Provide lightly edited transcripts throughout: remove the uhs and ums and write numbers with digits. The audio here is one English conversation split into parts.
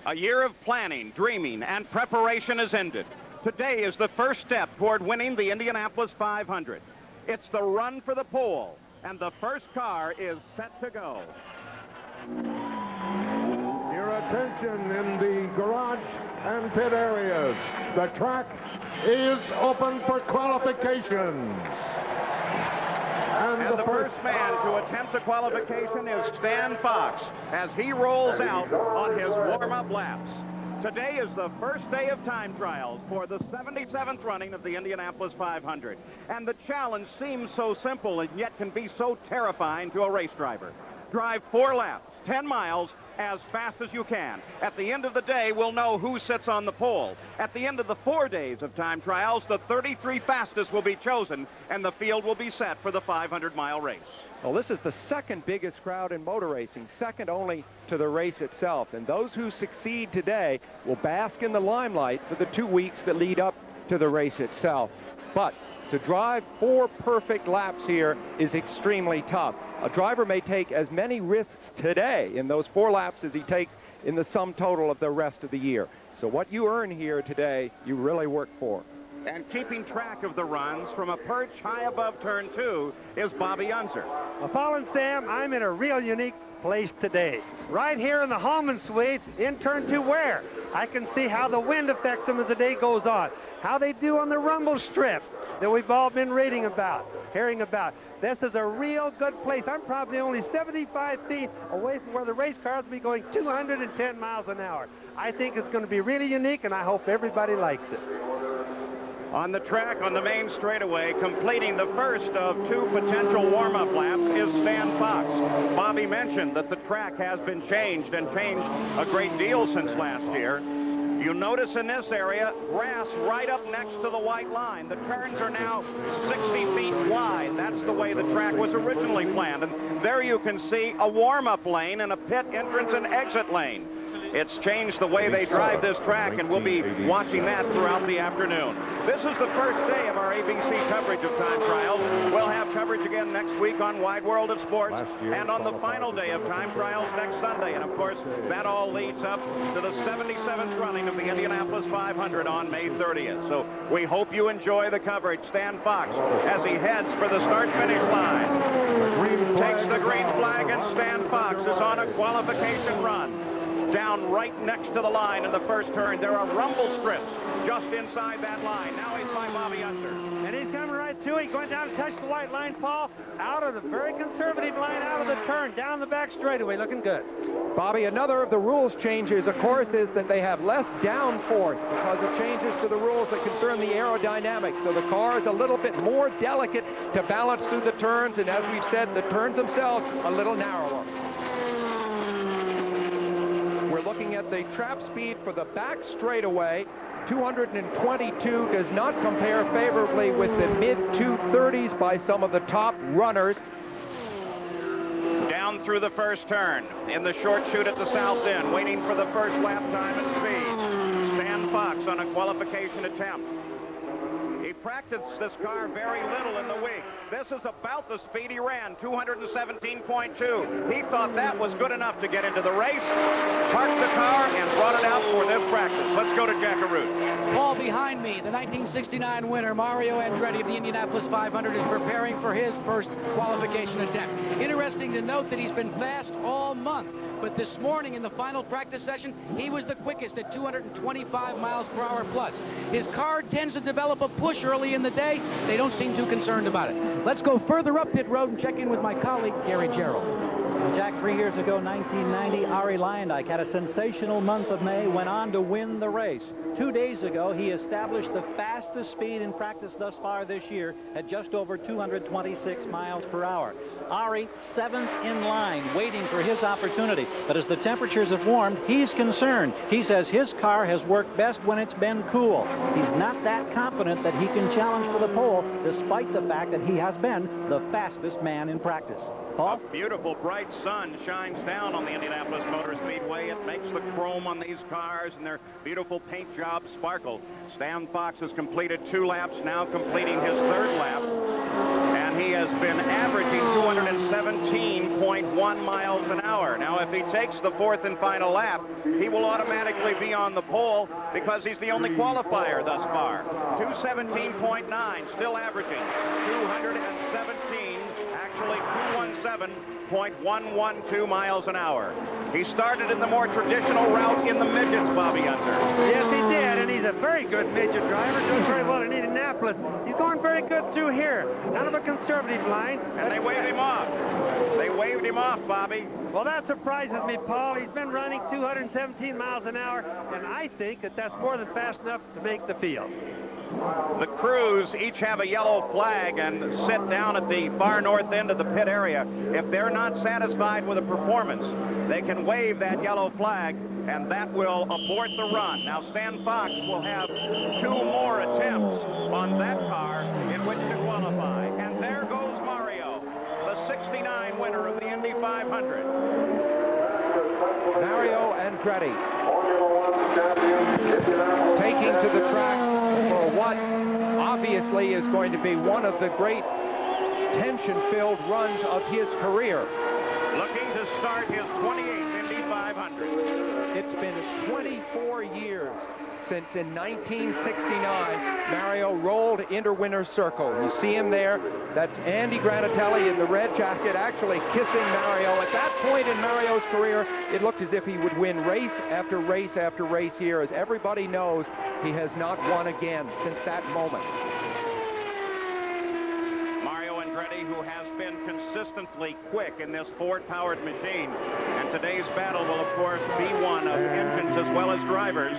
A year of planning, dreaming, and preparation is ended. Today is the first step toward winning the Indianapolis 500. It's the run for the pole, and the first car is set to go. Your attention in the garage and pit areas. The track is open for qualifications. And the first man to attempt a qualification is Stan Fox as he rolls out on his warm-up laps. Today is the first day of time trials for the 77th running of the Indianapolis 500. And the challenge seems so simple and yet can be so terrifying to a race driver. Drive 4 laps, 10 miles, as fast as you can. At the end of the day, we'll know who sits on the pole. At the end of the 4 days of time trials, the 33 fastest will be chosen, and the field will be set for the 500-mile race. Well, this is the second biggest crowd in motor racing, second only to the race itself. And those who succeed today will bask in the limelight for the 2 weeks that lead up to the race itself. But to drive 4 perfect laps here is extremely tough. A driver may take as many risks today in those 4 laps as he takes in the sum total of the rest of the year. So what you earn here today, you really work for. And keeping track of the runs from a perch high above turn 2 is Bobby Unser. Well, Paul and Sam, I'm in a real unique place today. Right here in the Hallman Suite in turn 2 where I can see how the wind affects them as the day goes on, how they do on the rumble strip that we've all been reading about, hearing about. This is a real good place. I'm probably only 75 feet away from where the race cars will be going 210 miles an hour. I think it's going to be really unique, and I hope everybody likes it. On the track on the main straightaway, completing the first of 2 potential warm-up laps is Stan Fox. Bobby mentioned that the track has been changed and changed a great deal since last year. You notice in this area, grass right up next to the white line. The turns are now 60 feet wide. That's the way the track was originally planned. And there you can see a warm-up lane and a pit entrance and exit lane. It's changed the way they drive this track, and we'll be watching that throughout the afternoon. This is the first day of our ABC coverage of time trials. We'll have coverage again next week on Wide World of Sports and on the final day of time trials next Sunday. And, of course, that all leads up to the 77th running of the Indianapolis 500 on May 30th. So we hope you enjoy the coverage. Stan Fox, as he heads for the start-finish line, takes the green flag, and Stan Fox is on a qualification run. Down right next to the line in the first turn. There are rumble strips just inside that line. Now he's by Bobby Unser. And he's coming right to it. He's going down to touch the white line, Paul. Out of the very conservative line, out of the turn, down the back straightaway, looking good. Bobby, another of the rules changes, of course, is that they have less downforce because of changes to the rules that concern the aerodynamics. So the car is a little bit more delicate to balance through the turns, and as we've said, the turns themselves a little narrower. We're looking at the trap speed for the back straightaway. 222 does not compare favorably with the mid-230s by some of the top runners. Down through the first turn in the short chute at the south end, waiting for the first lap time and speed. Stan Fox on a qualification attempt. He practiced this car very little in the week. This is about the speed he ran, 217.2. He thought that was good enough to get into the race, parked the car, and brought it out for this practice. Let's go to Jackaroo. Paul, behind me, the 1969 winner, Mario Andretti of the Indianapolis 500, is preparing for his first qualification attempt. Interesting to note that he's been fast all month. But this morning in the final practice session, he was the quickest at 225 miles per hour plus. His car tends to develop a push early in the day. They don't seem too concerned about it. Let's go further up pit road and check in with my colleague, Gary Gerald. Jack, 3 years ago, 1990, Ari Lyondike had a sensational month of May, went on to win the race. 2 days ago, he established the fastest speed in practice thus far this year at just over 226 miles per hour. Ari, 7th in line, waiting for his opportunity. But as the temperatures have warmed, he's concerned. He says his car has worked best when it's been cool. He's not that confident that he can challenge for the pole, despite the fact that he has been the fastest man in practice. Paul? A beautiful, bright sun shines down on the Indianapolis Motor Speedway. It makes the chrome on these cars and their beautiful paint jobs sparkle. Stan Fox has completed 2 laps, now completing his 3rd lap. And he has been averaging 217.1 miles an hour. Now, if he takes the fourth and final lap, he will automatically be on the pole because he's the only qualifier thus far. 217.9, still averaging 217, actually 217.112 miles an hour. He started in the more traditional route in the midgets, Bobby Unser. Yes, he did, and he's a very good midget driver, doing very well in Indianapolis. He's going very good through here. Kind of a conservative line. And they waved him off. They waved him off, Bobby. Well, that surprises me, Paul. He's been running 217 miles an hour, and I think that that's more than fast enough to make the field. The crews each have a yellow flag and sit down at the far north end of the pit area. If they're not satisfied with a performance, they can wave that yellow flag, and that will abort the run. Now, Stan Fox will have 2 more attempts on that car in which to qualify. And there goes Mario, the 69 winner of the Indy 500. Mario Andretti taking to the track for what obviously is going to be one of the great tension-filled runs of his career. Looking to start his 28th Indy 500. It's been 24 years since in 1969 Mario rolled into winner's circle. You see him there. That's Andy Granatelli in the red jacket actually kissing Mario. At that point in Mario's career, it looked as if he would win race after race after race here. As everybody knows, he has not won again since that moment. Mario Andretti, who has been consistently quick in this Ford-powered machine. And today's battle will, of course, be one of engines as well as drivers.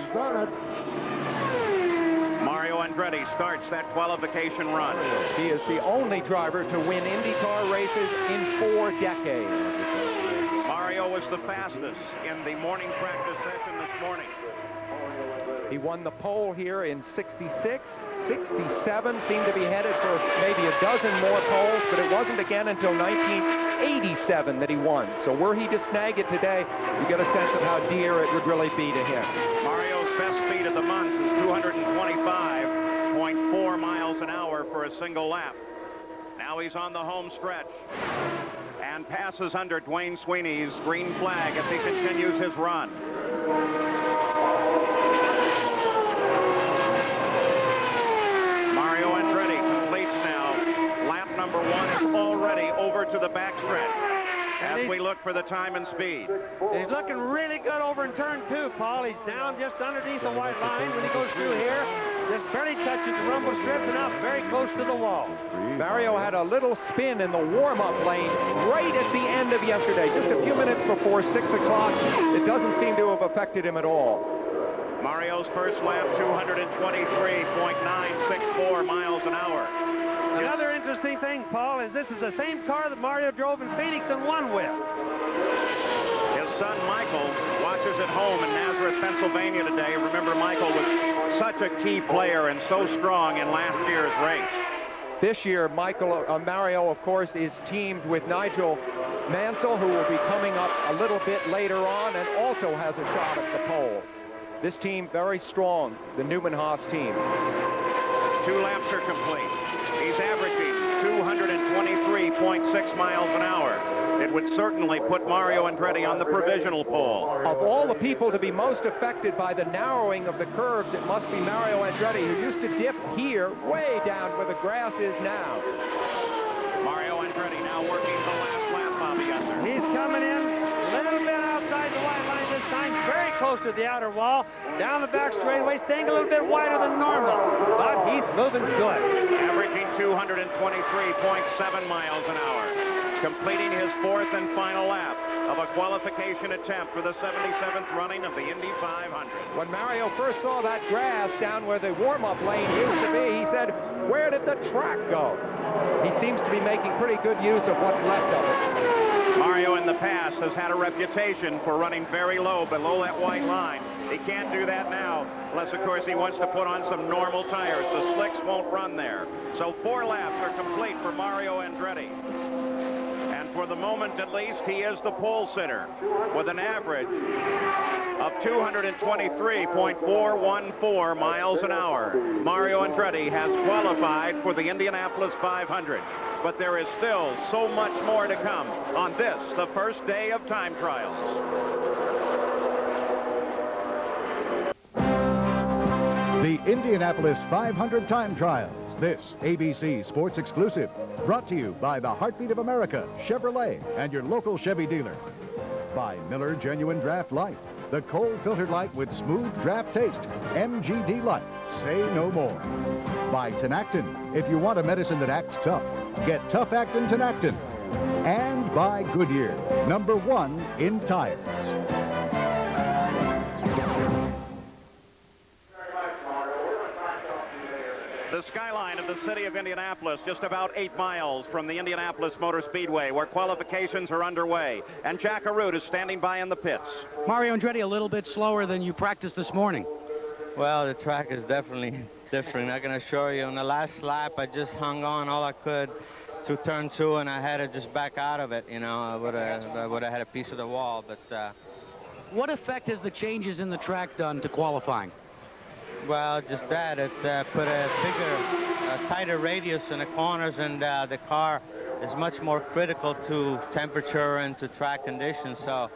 Mario Andretti starts that qualification run. He is the only driver to win IndyCar races in 4 decades. Mario was the fastest in the morning practice session this morning. He won the pole here in 66, 67, seemed to be headed for maybe a dozen more poles, but it wasn't again until 1987 that he won. So were he to snag it today, you get a sense of how dear it would really be to him. Mario's best speed of the month is 225.4 miles an hour for a single lap. Now he's on the home stretch and passes under Dwayne Sweeney's green flag as he continues his run. Mario Andretti completes now. Lap number 1 is already over to the backstretch as we look for the time and speed. He's looking really good over in turn 2, Paul. He's down just underneath the white line when he goes through here. Just barely touches the rumble strips and up very close to the wall. Mario had a little spin in the warm-up lane right at the end of yesterday, just a few minutes before 6 o'clock. It doesn't seem to have affected him at all. Mario's first lap, 223.964 miles an hour. Another interesting thing, Paul, is this is the same car that Mario drove in Phoenix and won with. His son Michael watches at home in Nazareth, Pennsylvania today. Remember, Michael was such a key player and so strong in last year's race. This year, Mario, of course, is teamed with Nigel Mansell, who will be coming up a little bit later on and also has a shot at the pole. This team very strong, the Newman-Haas team. 2 laps are complete. He's averaging 223.6 miles an hour. It would certainly put Mario Andretti on the provisional pole. Of all the people to be most affected by the narrowing of the curves, it must be Mario Andretti, who used to dip here way down where the grass is now. Mario Andretti now working the last lap, Bobby Unser. He's coming in a little bit outside the white line this time, very close to the outer wall, down the back straightaway, staying a little bit wider than normal, but he's moving good. Averaging 223.7 miles an hour, completing his 4th and final lap of a qualification attempt for the 77th running of the Indy 500. When Mario first saw that grass down where the warm-up lane used to be, he said, "Where did the track go?" He seems to be making pretty good use of what's left of it. Mario in the past has had a reputation for running very low below that white line. He can't do that now, unless, of course, he wants to put on some normal tires. The slicks won't run there. So 4 laps are complete for Mario Andretti. And for the moment, at least, he is the pole sitter with an average of 223.414 miles an hour. Mario Andretti has qualified for the Indianapolis 500. but there is still so much more to come on this, the first day of time trials. The Indianapolis 500 Time Trials. This ABC Sports exclusive. Brought to you by the Heartbeat of America, Chevrolet, and your local Chevy dealer. By Miller Genuine Draft Light. The cold filtered light with smooth draft taste. MGD Light. Say no more. By Tenactin. If you want a medicine that acts tough, get Tough Actin Tenactin. And by Goodyear. #1 in tires. The skyline of the city of Indianapolis, just about 8 miles from the Indianapolis Motor Speedway, where qualifications are underway. And Jack Arute is standing by in the pits. Mario Andretti, a little bit slower than you practiced this morning. Well, the track is definitely different. I can assure you. On the last lap, I just hung on all I could to turn 2, and I had to just back out of it. You know, I would have had a piece of the wall. But what effect has the changes in the track done to qualifying? well, just that. It put a bigger, tighter radius in the corners, and the car is much more critical to temperature and to track conditions. So,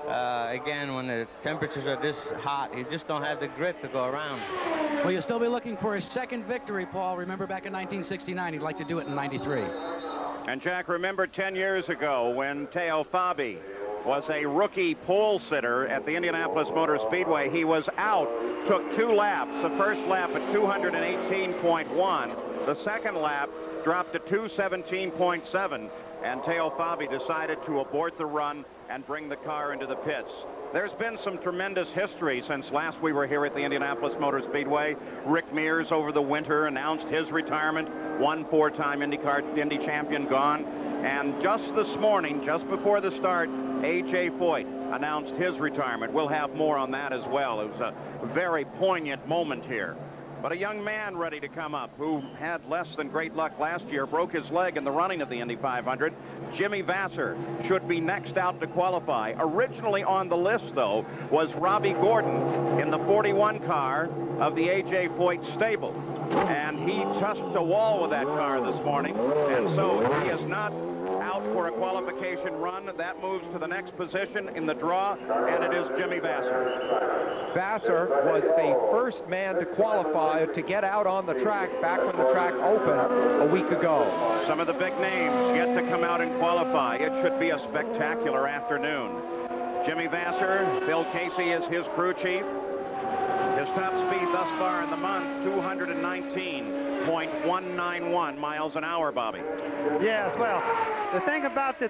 again, when the temperatures are this hot, you just don't have the grit to go around. Well, you'll still be looking for his second victory, Paul. Remember back in 1969, he'd like to do it in 93. And, Jack, remember 10 years ago when Teo Fabi was a rookie pole sitter at the Indianapolis Motor Speedway. He was out, took 2 laps. The first lap at 218.1. The second lap dropped to 217.7. And Teo Fabi decided to abort the run and bring the car into the pits. There's been some tremendous history since last we were here at the Indianapolis Motor Speedway. Rick Mears over the winter announced his retirement. 1 4-time Indy champion gone. And just this morning, just before the start, A.J. Foyt announced his retirement. We'll have more on that as well. It was a very poignant moment here. But a young man ready to come up who had less than great luck last year, broke his leg in the running of the Indy 500. Jimmy Vasser should be next out to qualify. Originally on the list, though, was Robbie Gordon in the 41 car of the A.J. Foyt stable. And he touched a wall with that car this morning. And so he is not out for a qualification run. That moves to the next position in the draw, and it is Jimmy Vasser. Vasser was the first man to qualify to get out on the track back when the track opened a week ago. Some of the big names yet to come out and qualify. It should be a spectacular afternoon. Jimmy Vasser, Bill Casey is his crew chief. His top speed thus far in the month, 219.191 miles an hour, Bobby. Yes, well, the thing about the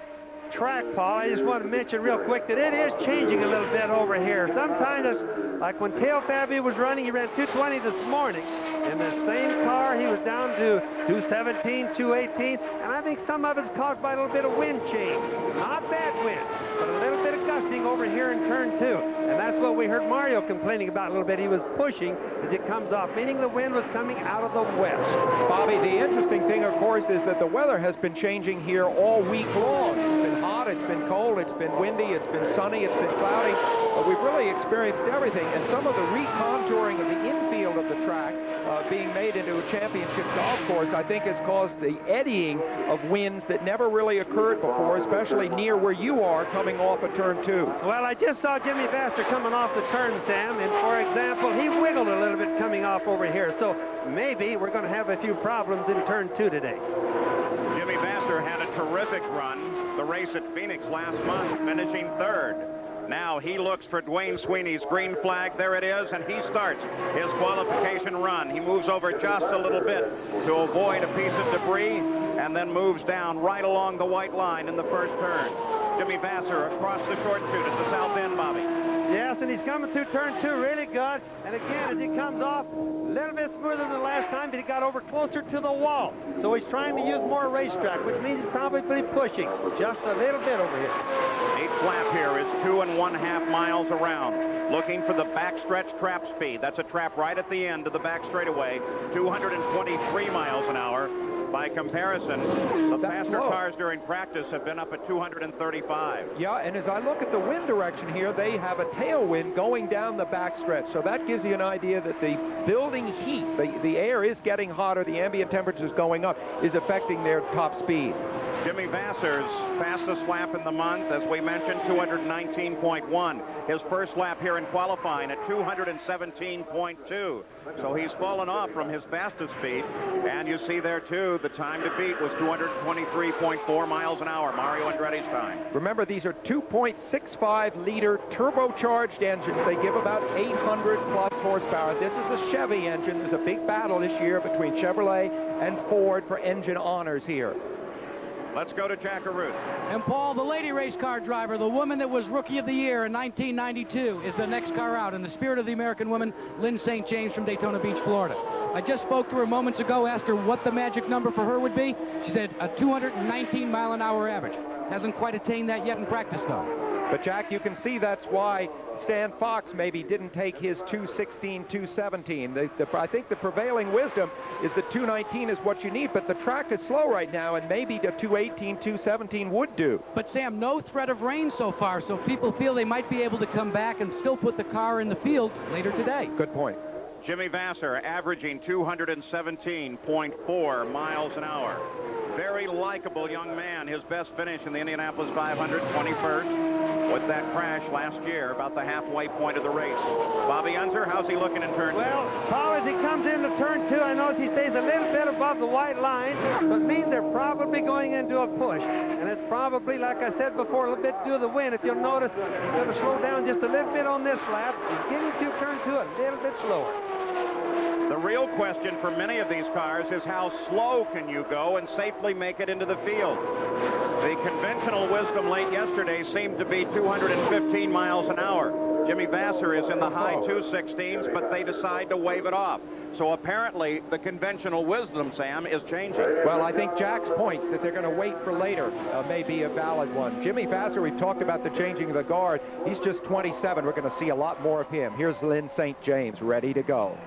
track, Paul, I just want to mention real quick that it is changing a little bit over here. Sometimes it's like when Teo Fabi was running, he ran 220 this morning. In the same car, he was down to 217, 218, and I think some of it's caused by a little bit of wind change. Not bad wind, but a little bit of gusting over here in turn 2. And that's what we heard Mario complaining about a little bit. He was pushing as it comes off, meaning the wind was coming out of the west. Bobby, the interesting thing, of course, is that the weather has been changing here all week long. It's been hot, it's been cold, it's been windy, it's been sunny, it's been cloudy. But we've really experienced everything, and some of the recontouring of the infield of the track being made into a championship golf course, I think has caused the eddying of winds that never really occurred before, especially near where you are coming off of turn 2. Well, I just saw Jimmy Vasser coming off the turn, Sam, and for example, he wiggled a little bit coming off over here, so maybe we're going to have a few problems in turn 2 today. Jimmy Vasser had a terrific run, the race at Phoenix last month, finishing 3rd. Now he looks for Dwayne Sweeney's green flag. There it is, and he starts his qualification run. He moves over just a little bit to avoid a piece of debris and then moves down right along the white line in the first turn. Jimmy Vasser across the short chute at the south end, Bobby. Yes, and he's coming through turn 2 really good. And again, as he comes off, a little bit smoother than the last time, but he got over closer to the wall. So he's trying to use more racetrack, which means he's probably pushing just a little bit over here. Each lap here is 2 1/2 miles around. Looking for the backstretch trap speed. That's a trap right at the end of the back straightaway, 223 miles an hour. By comparison, the faster cars during practice have been up at 235. Yeah, and as I look at the wind direction here, they have a tailwind going down the backstretch. So that gives you an idea that the building heat, the air is getting hotter, the ambient temperature is going up, is affecting their top speed. Jimmy Vasser's fastest lap in the month, as we mentioned, 219.1. His first lap here in qualifying at 217.2. So he's fallen off from his fastest speed. And you see there, too, the time to beat was 223.4 miles an hour, Mario Andretti's time. Remember, these are 2.65-liter turbocharged engines. They give about 800-plus horsepower. This is a Chevy engine. There's a big battle this year between Chevrolet and Ford for engine honors here. Let's go to Jack Arute. And Paul, the lady race car driver, the woman that was Rookie of the Year in 1992, is the next car out. In the spirit of the American woman, Lynn St. James from Daytona Beach, Florida. I just spoke to her moments ago, asked her what the magic number for her would be. She said a 219-mile-an-hour average. Hasn't quite attained that yet in practice, though. But, Jack, you can see that's why Stan Fox maybe didn't take his 216, 217. I think the prevailing wisdom is that 219 is what you need, but the track is slow right now, and maybe the 218, 217 would do. But, Sam, no threat of rain so far, so people feel they might be able to come back and still put the car in the fields later today. Good point. Jimmy Vasser averaging 217.4 miles an hour. Very likable young man. His best finish in the Indianapolis 500, 21st, with that crash last year, about the halfway point of the race. Bobby Unser, how's he looking in turn 2? Well, Paul, as he comes into turn 2, I notice he stays a little bit above the white line, but means they're probably going into a push. And it's probably, like I said before, a little bit due to the wind. If you'll notice, he's going to slow down just a little bit on this lap. He's getting to turn 2 a little bit slower. The real question for many of these cars is how slow can you go and safely make it into the field? The conventional wisdom late yesterday seemed to be 215 miles an hour. Jimmy Vasser is in the high 216s, but they decide to wave it off. So apparently the conventional wisdom, Sam, is changing. Well, I think Jack's point that they're going to wait for later may be a valid one. Jimmy Vasser, we've talked about the changing of the guard. He's just 27. We're going to see a lot more of him. Here's Lynn St. James ready to go.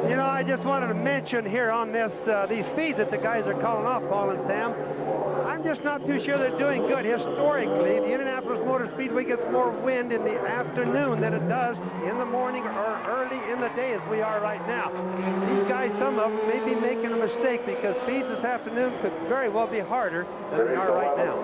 You know, I just wanted to mention here on this these speeds that the guys are calling off, Paul and Sam. I'm just not too sure they're doing good. Historically, the Indianapolis Motor Speedway gets more wind in the afternoon than it does in the morning or early in the day as we are right now. These guys, some of them, may be making a mistake because speeds this afternoon could very well be harder than they are right now.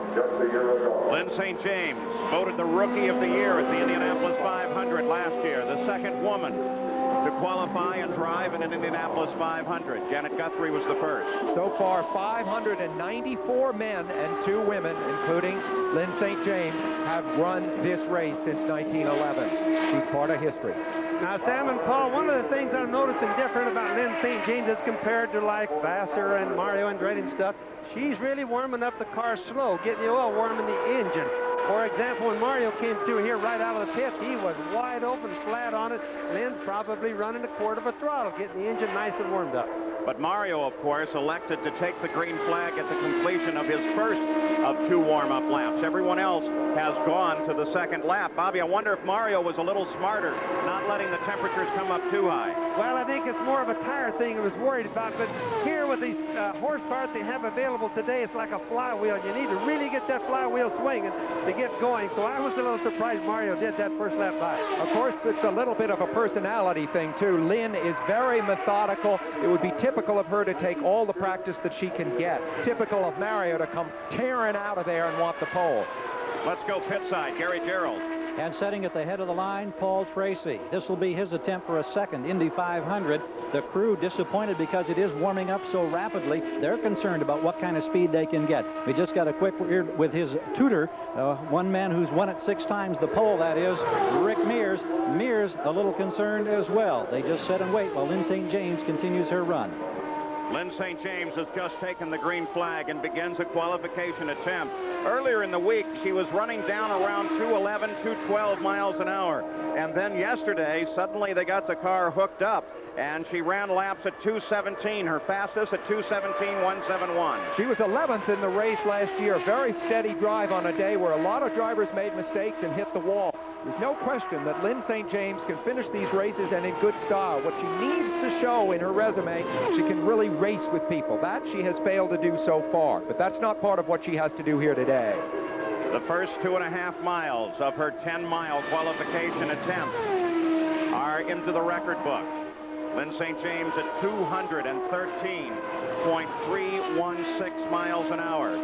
Lynn St. James voted the Rookie of the Year at the Indianapolis 500 last year, the second woman to qualify and drive in an Indianapolis 500. Janet Guthrie was the first. So far, 594 men and 2 women, including Lynn St. James, have run this race since 1911. She's part of history. Now, Sam and Paul, one of the things I'm noticing different about Lynn St. James as compared to like Vasser and Mario Andretti and stuff, she's really warming up the car slow, getting the oil warm in the engine. For example, when Mario came through here right out of the pit, he was wide open, flat on it. Lynn probably running a quarter of a throttle, getting the engine nice and warmed up. But Mario, of course, elected to take the green flag at the completion of his first of 2 warm-up laps. Everyone else has gone to the second lap. Bobby, I wonder if Mario was a little smarter, not letting the temperatures come up too high. Well, I think it's more of a tire thing he was worried about. But here with these horsepower they have available today, it's like a flywheel. You need to really get that flywheel swinging to get going. So I was a little surprised Mario did that first lap by. Of course, it's a little bit of a personality thing, too. Lynn is very methodical. It would be typical of her to take all the practice that she can get. Typical of Mario to come tearing out of there and want the pole. Let's go pit side. Gary Gerald. And setting at the head of the line, Paul Tracy. This will be his attempt for a second Indy 500. The crew disappointed because it is warming up so rapidly. They're concerned about what kind of speed they can get. We just got a quick word with his tutor, one man who's won it 6 times, the pole, that is, Rick Mears. Mears a little concerned as well. They just sit and wait while Lynn St. James continues her run. Lynn St. James has just taken the green flag and begins a qualification attempt. Earlier in the week, she was running down around 211, 212 miles an hour. And then yesterday, suddenly they got the car hooked up, and she ran laps at 217, her fastest at 217.171. She was 11th in the race last year. Very steady drive on a day where a lot of drivers made mistakes and hit the wall. There's no question that Lynn St. James can finish these races and in good style. What she needs to show in her resume, she can really race with people. That she has failed to do so far, but that's not part of what she has to do here today. The first 2.5 miles of her 10-mile qualification attempt are into the record book. Lynn St. James at 213.316 miles an hour.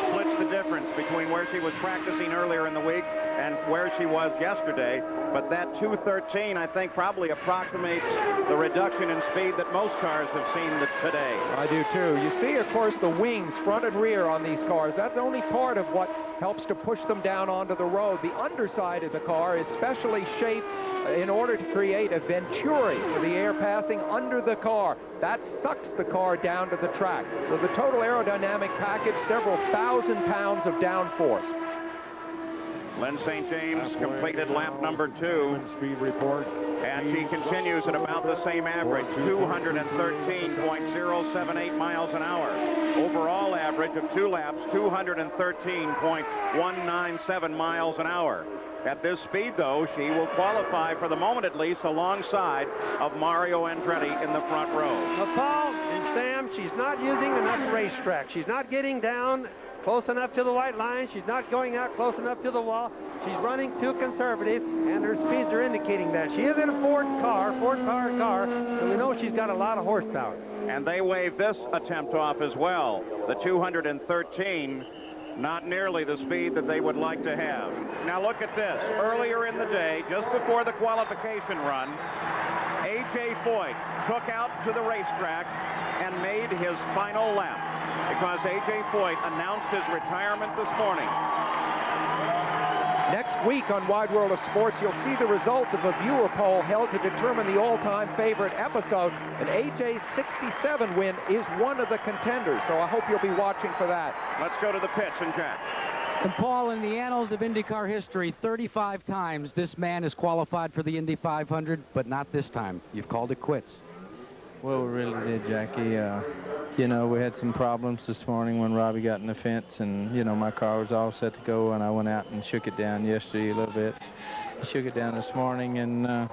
Splits the difference between where she was practicing earlier in the week and where she was yesterday. But that 213, I think, probably approximates the reduction in speed that most cars have seen today. I do too. You see, of course, the wings, front and rear on these cars. That's only part of what helps to push them down onto the road. The underside of the car is specially shaped in order to create a venturi for the air passing under the car. That sucks the car down to the track. So the total aerodynamic package, several thousand pounds of downforce. Lynn St. James completed lap number 2. Speed report. And she continues at about the same average, 213.078 miles an hour. Overall average of 2 laps, 213.197 miles an hour. At this speed, though, she will qualify, for the moment at least, alongside of Mario Andretti in the front row. Now, Paul and Sam, she's not using enough racetrack. She's not getting down close enough to the white line. She's not going out close enough to the wall. She's running too conservative, and her speeds are indicating that. She is in a four-car car, so we know she's got a lot of horsepower. And they wave this attempt off as well. The 213, not nearly the speed that they would like to have. Now look at this. Earlier in the day, just before the qualification run, A.J. Foyt took out to the racetrack and made his final lap because A.J. Foyt announced his retirement this morning. Next week on Wide World of Sports, you'll see the results of a viewer poll held to determine the all-time favorite episode. And AJ's 67 win is one of the contenders, so I hope you'll be watching for that. Let's go to the pits and Jack. And Paul, in the annals of IndyCar history, 35 times this man has qualified for the Indy 500, but not this time. You've called it quits. Well, we really did, Jackie. You know, we had some problems this morning when Robbie got in the fence, and, you know, my car was all set to go, and I went out and shook it down yesterday a little bit. I shook it down this morning, and I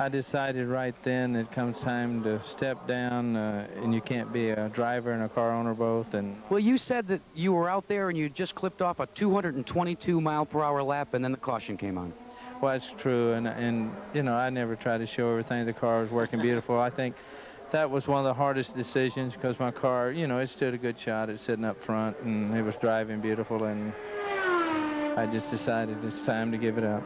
decided right then it comes time to step down, and you can't be a driver and a car owner both. And well, you said that you were out there and you just clipped off a 222-mile-per-hour lap, and then the caution came on. Well, that's true, and you know, I never try to show everything. The car was working beautiful. I think that was one of the hardest decisions because my car, you know, it stood a good shot. It's sitting up front, and it was driving beautiful, and I just decided it's time to give it up.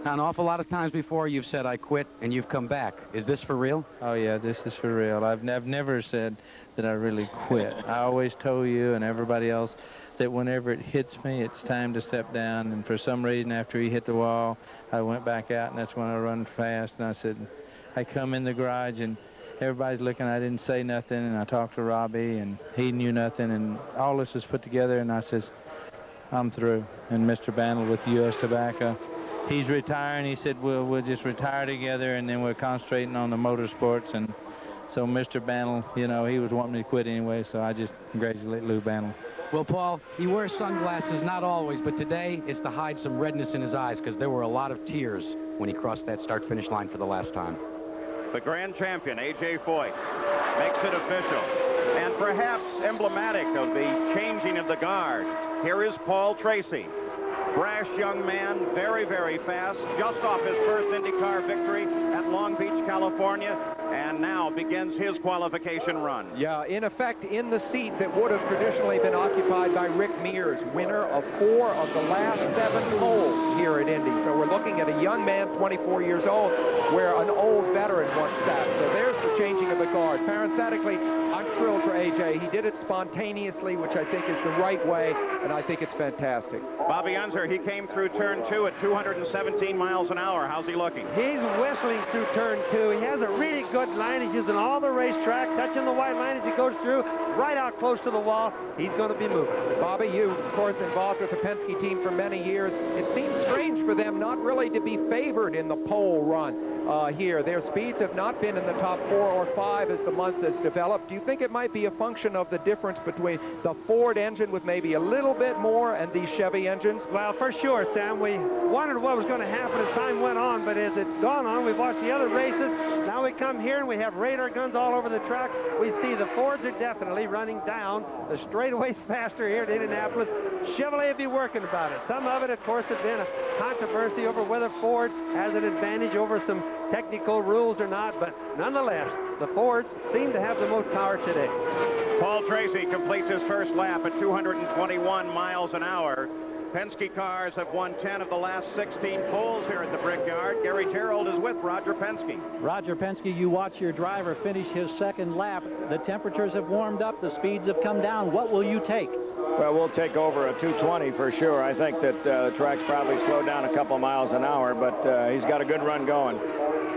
Now, an awful lot of times before you've said, I quit, and you've come back. Is this for real? Oh, yeah, this is for real. I've never said that I really quit. I always told you and everybody else that whenever it hits me, it's time to step down, and for some reason, after he hit the wall, I went back out, and that's when I run fast, and I said, I come in the garage, and everybody's looking. I didn't say nothing, and I talked to Robbie, and he knew nothing, and all this was put together, and I says, I'm through. And Mr. Bandel with U.S. Tobacco, he's retiring. He said, we'll just retire together, and then we're concentrating on the motorsports. And so Mr. Bandel, you know, he was wanting me to quit anyway, so I just congratulate Lou Bandel. Well, Paul, he wears sunglasses, not always, but today it's to hide some redness in his eyes because there were a lot of tears when he crossed that start-finish line for the last time. The grand champion, A.J. Foyt, makes it official. And perhaps emblematic of the changing of the guard, here is Paul Tracy. Brash young man, very, very fast, just off his first IndyCar victory at Long Beach, California, and now begins his qualification run. Yeah, in effect, in the seat that would have traditionally been occupied by Rick Mears, winner of 4 of the last 7 poles here at Indy. So we're looking at a young man, 24 years old, where an old veteran once sat. So there's the changing of the guard. Parenthetically, I'm thrilled for A.J. He did it spontaneously, which I think is the right way, and I think it's fantastic. Bobby Unser, he came through turn 2 at 217 miles an hour. How's he looking? He's whistling through turn 2. He has a really good line. He's using all the racetrack, touching the white line as he goes through, right out close to the wall. He's going to be moving. Bobby, you, of course, involved with the Penske team for many years. It seems strange for them not really to be favored in the pole run. here. Their speeds have not been in the top 4 or 5 as the month has developed. Do you think it might be a function of the difference between the Ford engine with maybe a little bit more and these Chevy engines? Well, for sure, Sam. We wondered what was going to happen as time went on, but as it's gone on, we've watched the other races. Now we come here and we have radar guns all over the track. We see the Fords are definitely running down the straightaways faster here at Indianapolis. Chevrolet will be working about it. Some of it, of course, has been a controversy over whether Ford has an advantage over some technical rules or not, but nonetheless, the Fords seem to have the most power today. Paul Tracy completes his first lap at 221 miles an hour. Penske cars have won 10 of the last 16 poles here at the Brickyard. Gary Gerald is with Roger Penske. Roger Penske, you watch your driver finish his second lap. The temperatures have warmed up. The speeds have come down. What will you take? Well, we'll take over a 220 for sure. I think that the track's probably slowed down a couple miles an hour, but he's got a good run going.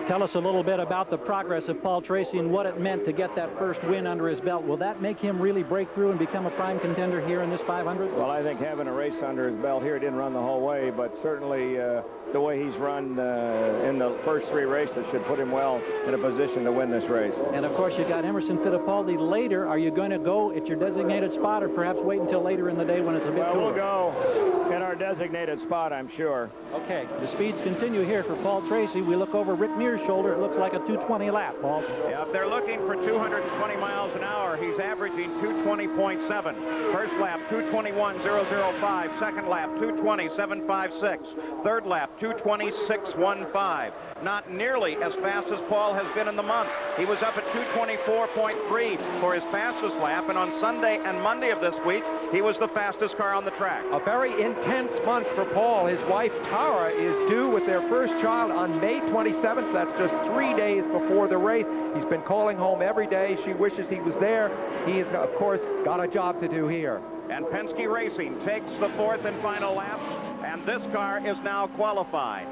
Tell us a little bit about the progress of Paul Tracy and what it meant to get that first win under his belt. Will that make him really break through and become a prime contender here in this 500? Well, I think having a race under his belt here, didn't run the whole way, but certainly the way he's run in the first 3 races should put him well in a position to win this race. And of course, you got Emerson Fittipaldi later. Are you going to go at your designated spot or perhaps wait until later in the day when it's a bit cooler? We'll go in our designated spot, I'm sure. Okay, the speeds continue here for Paul Tracy. We look over Rick Mears' shoulder. It looks like a 220 lap, Paul. Yeah, if they're looking for 220 miles an hour, he's averaging 220.7. First lap, 221.005. Second lap, 220.756. Third lap, 226.15. Not nearly as fast as Paul has been in the month. He was up at 224.3 for his fastest lap, and on Sunday and Monday of this week, he was the fastest car on the track. A very intense month for Paul. His wife, Tara, is due with their first child on May 27th. That's just 3 days before the race. He's been calling home every day. She wishes he was there. He has, of course, got a job to do here. And Penske Racing takes the 4th and final lap, and this car is now qualified.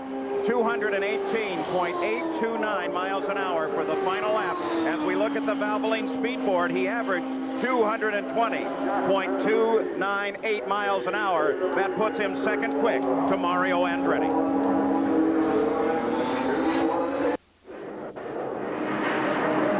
218.829 miles an hour for the final lap. As we look at the Valvoline speed board, he averaged 220.298 miles an hour. That puts him second quick to Mario Andretti.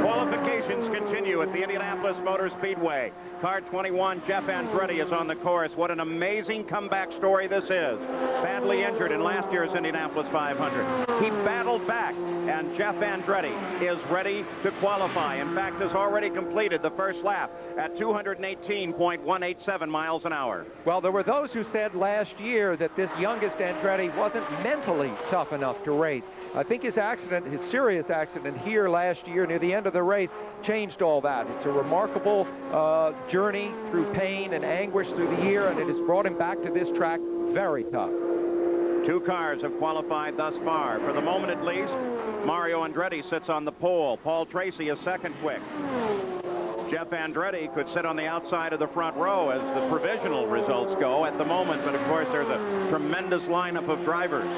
Qualifications continue at the Indianapolis Motor Speedway. Car 21, Jeff Andretti, is on the course. What an amazing comeback story this is. Badly injured in last year's Indianapolis 500. He battled back, and Jeff Andretti is ready to qualify. In fact, has already completed the first lap at 218.187 miles an hour. Well, there were those who said last year that this youngest Andretti wasn't mentally tough enough to race. I think his accident, his serious accident here last year near the end of the race, changed all that. It's a remarkable journey through pain and anguish through the year, and it has brought him back to this track very tough. 2 cars have qualified thus far. For the moment at least, Mario Andretti sits on the pole. Paul Tracy is second quick. Jeff Andretti could sit on the outside of the front row as the provisional results go at the moment, but of course there's a tremendous lineup of drivers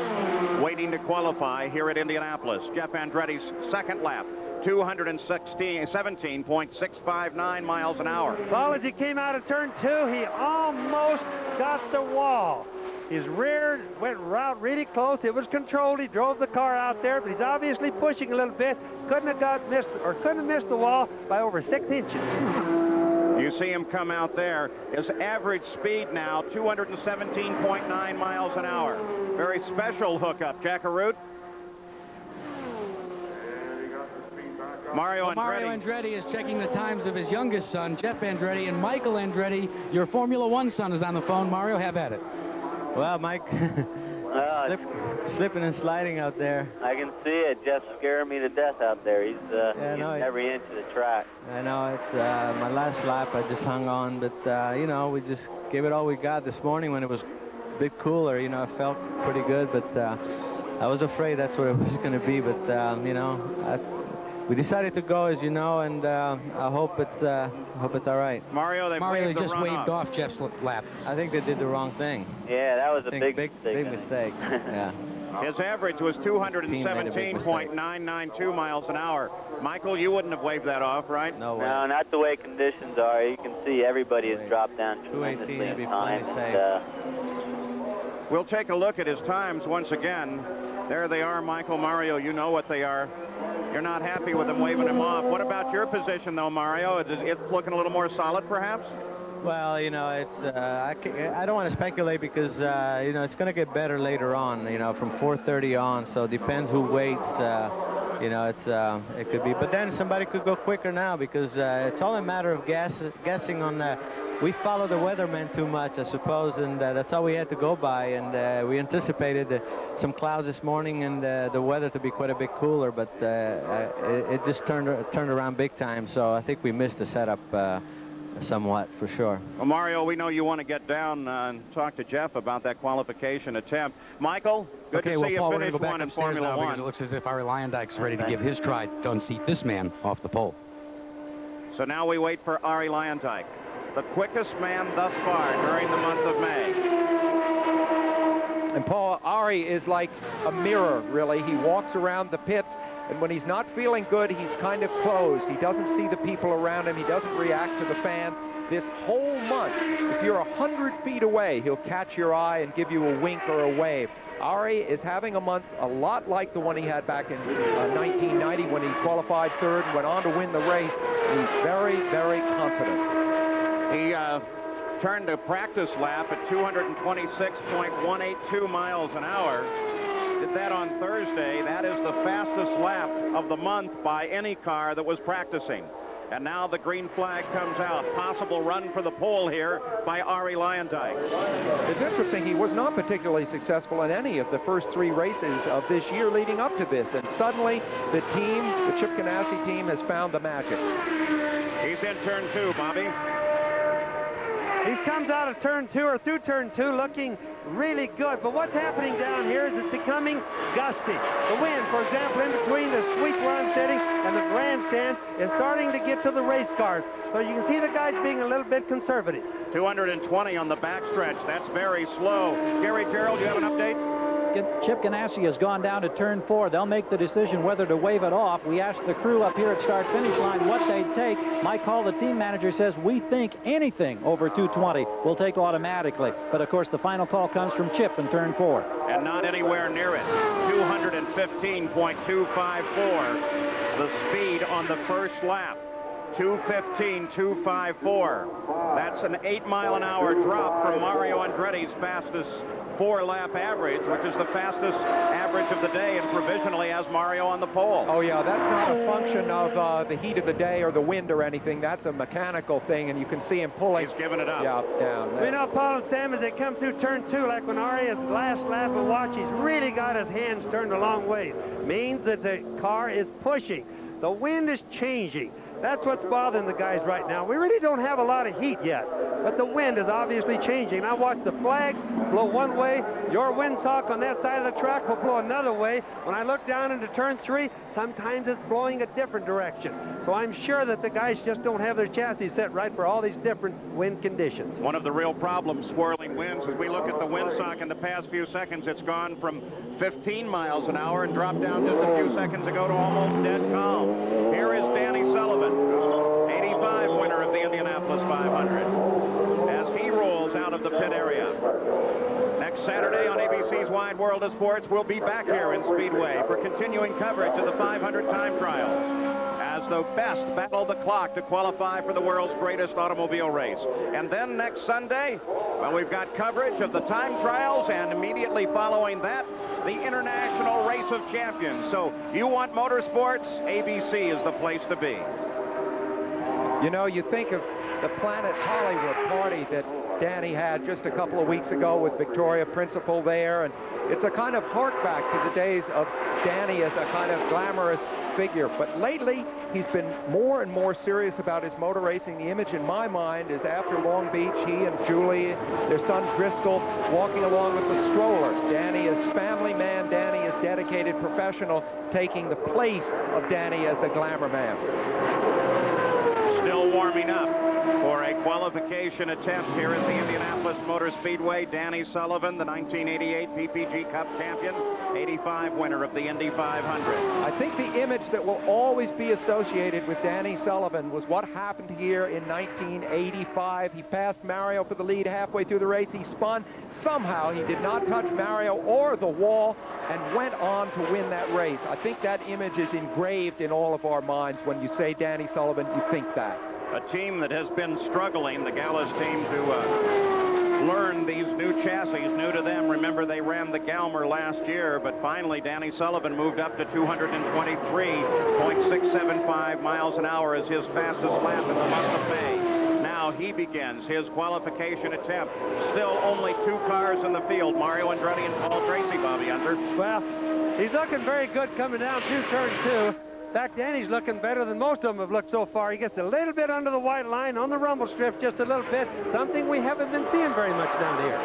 waiting to qualify here at Indianapolis. Jeff Andretti's second lap, 217.659 miles an hour. Well, as he came out of turn 2, he almost got the wall. His rear went out really close. It was controlled. He drove the car out there, but he's obviously pushing a little bit. Couldn't have missed the wall by over 6 inches. You see him come out there. His average speed now, 217.9 miles an hour. Very special hookup, Jackaroot. Mario Andretti is checking the times of his youngest son, Jeff Andretti, and Michael Andretti, your Formula One son, is on the phone. Mario, have at it. Well, Mike, slipping and sliding out there. I can see it. Jeff's scaring me to death out there. He's using every inch of the track. I know. It's my last lap. I just hung on, but you know, we just gave it all we got this morning when it was a bit cooler. You know, it felt pretty good, but I was afraid that's what it was going to be. But you know, we decided to go, as you know, and I hope it's all right. Mario, they just waved off Jeff's lap. I think they did the wrong thing. Yeah, that was a big mistake. Yeah. His average was 217.992 miles an hour. Michael, you wouldn't have waved that off, right? No, not the way conditions are. You can see everybody has dropped down tremendously in time. We'll take a look at his times once again. There they are, Michael. Mario, you know what they are. You're not happy with them waving him off. What about your position, though, Mario? It's looking a little more solid, perhaps? Well, you know, it's I don't want to speculate because you know, it's going to get better later on, you know, from 4:30 on. So it depends who waits. You know, it could be, but then somebody could go quicker now because it's all a matter of guessing on. We follow the weathermen too much, I suppose, and that's all we had to go by. And we anticipated some clouds this morning and the weather to be quite a bit cooler, but it just turned around big time. So I think we missed the setup somewhat, for sure. Well, Mario, we know you want to get down and talk to Jeff about that qualification attempt. Michael, good to see you Paul, finish one in Formula One. It looks as if Ari Leyendijk's ready to give his try to unseat this man off the pole. So now we wait for Ari Leyendijk, the quickest man thus far during the month of May. And Paul, Ari is like a mirror, really. He walks around the pits, and when he's not feeling good, he's kind of closed. He doesn't see the people around him. He doesn't react to the fans. This whole month, if you're 100 feet away, he'll catch your eye and give you a wink or a wave. Ari is having a month a lot like the one he had back in 1990 when he qualified third and went on to win the race. He's very, very confident. He turned a practice lap at 226.182 miles an hour. Did that on Thursday. That is the fastest lap of the month by any car that was practicing. And now the green flag comes out. Possible run for the pole here by Ari Leyendijk. It's interesting, he was not particularly successful in any of the first 3 races of this year leading up to this. And suddenly the team, the Chip Ganassi team, has found the magic. He's in turn 2, Bobby. He comes out of turn 2 or through turn 2 looking really good. But what's happening down here is it's becoming gusty. The wind, for example, in between the suite where I'm sitting and the grandstand is starting to get to the race cars. So you can see the guys being a little bit conservative. 220 on the backstretch. That's very slow. Gary Gerald, you have an update? Chip Ganassi has gone down to turn 4. They'll make the decision whether to wave it off. We asked the crew up here at start-finish line what they'd take. Mike Hall, the team manager, says we think anything over 220 will take automatically. But, of course, the final call comes from Chip in turn 4. And not anywhere near it. 215.254. The speed on the first lap. 215.254. That's an 8-mile-an-hour drop from Mario Andretti's fastest 4-lap average, which is the fastest average of the day, and provisionally has Mario on the pole. Oh, yeah, that's not a function of the heat of the day or the wind or anything. That's a mechanical thing, and you can see him pulling. He's giving it up. Yeah, down. We know, Paul and Sam, as they come through turn 2, like when Ari is last lap of watch, he's really got his hands turned a long way. Means that the car is pushing. The wind is changing. That's what's bothering the guys right now. We really don't have a lot of heat yet, but the wind is obviously changing. I watch the flags blow one way. Your windsock on that side of the track will blow another way. When I look down into turn 3, sometimes it's blowing a different direction. So I'm sure that the guys just don't have their chassis set right for all these different wind conditions. One of the real problems, swirling winds, as we look at the windsock in the past few seconds, it's gone from 15 miles an hour and dropped down just a few seconds ago to almost dead calm. Here is Danny Sullivan, 85 winner of the Indianapolis 500, as he rolls out of the pit area. Next Saturday on ABC's Wide World of Sports, we'll be back here in Speedway for continuing coverage of the 500 time trials, as the best battle the clock to qualify for the world's greatest automobile race. And then next Sunday, well, we've got coverage of the time trials, and immediately following that, the International Race of Champions. So you want motorsports, ABC is the place to be. You know, you think of the Planet Hollywood party that Danny had just a couple of weeks ago with Victoria Principal there, and it's a kind of hark back to the days of Danny as a kind of glamorous figure. But lately, he's been more and more serious about his motor racing. The image in my mind is after Long Beach, he and Julie, their son Driscoll, walking along with the stroller. Danny is family man, Danny is dedicated professional, taking the place of Danny as the glamour man. Still warming up for a qualification attempt here at the Indianapolis Motor Speedway. Danny Sullivan, the 1988 PPG Cup champion, '85 winner of the Indy 500. I think the image that will always be associated with Danny Sullivan was what happened here in 1985. He passed Mario for the lead halfway through the race. He spun. Somehow he did not touch Mario or the wall and went on to win that race. I think that image is engraved in all of our minds. When you say Danny Sullivan, you think that. A team that has been struggling, the Gallus team, to learn these new chassis, new to them. Remember, they ran the Galmer last year, but finally Danny Sullivan moved up to 223.675 miles an hour as his fastest lap in the month of May. Now he begins his qualification attempt. Still only 2 cars in the field, Mario Andretti and Paul Tracy, Bobby Hunter. Well, he's looking very good coming down through turn 2. In fact, Danny's looking better than most of them have looked so far. He gets a little bit under the white line on the rumble strip, just a little bit, something we haven't been seeing very much down here.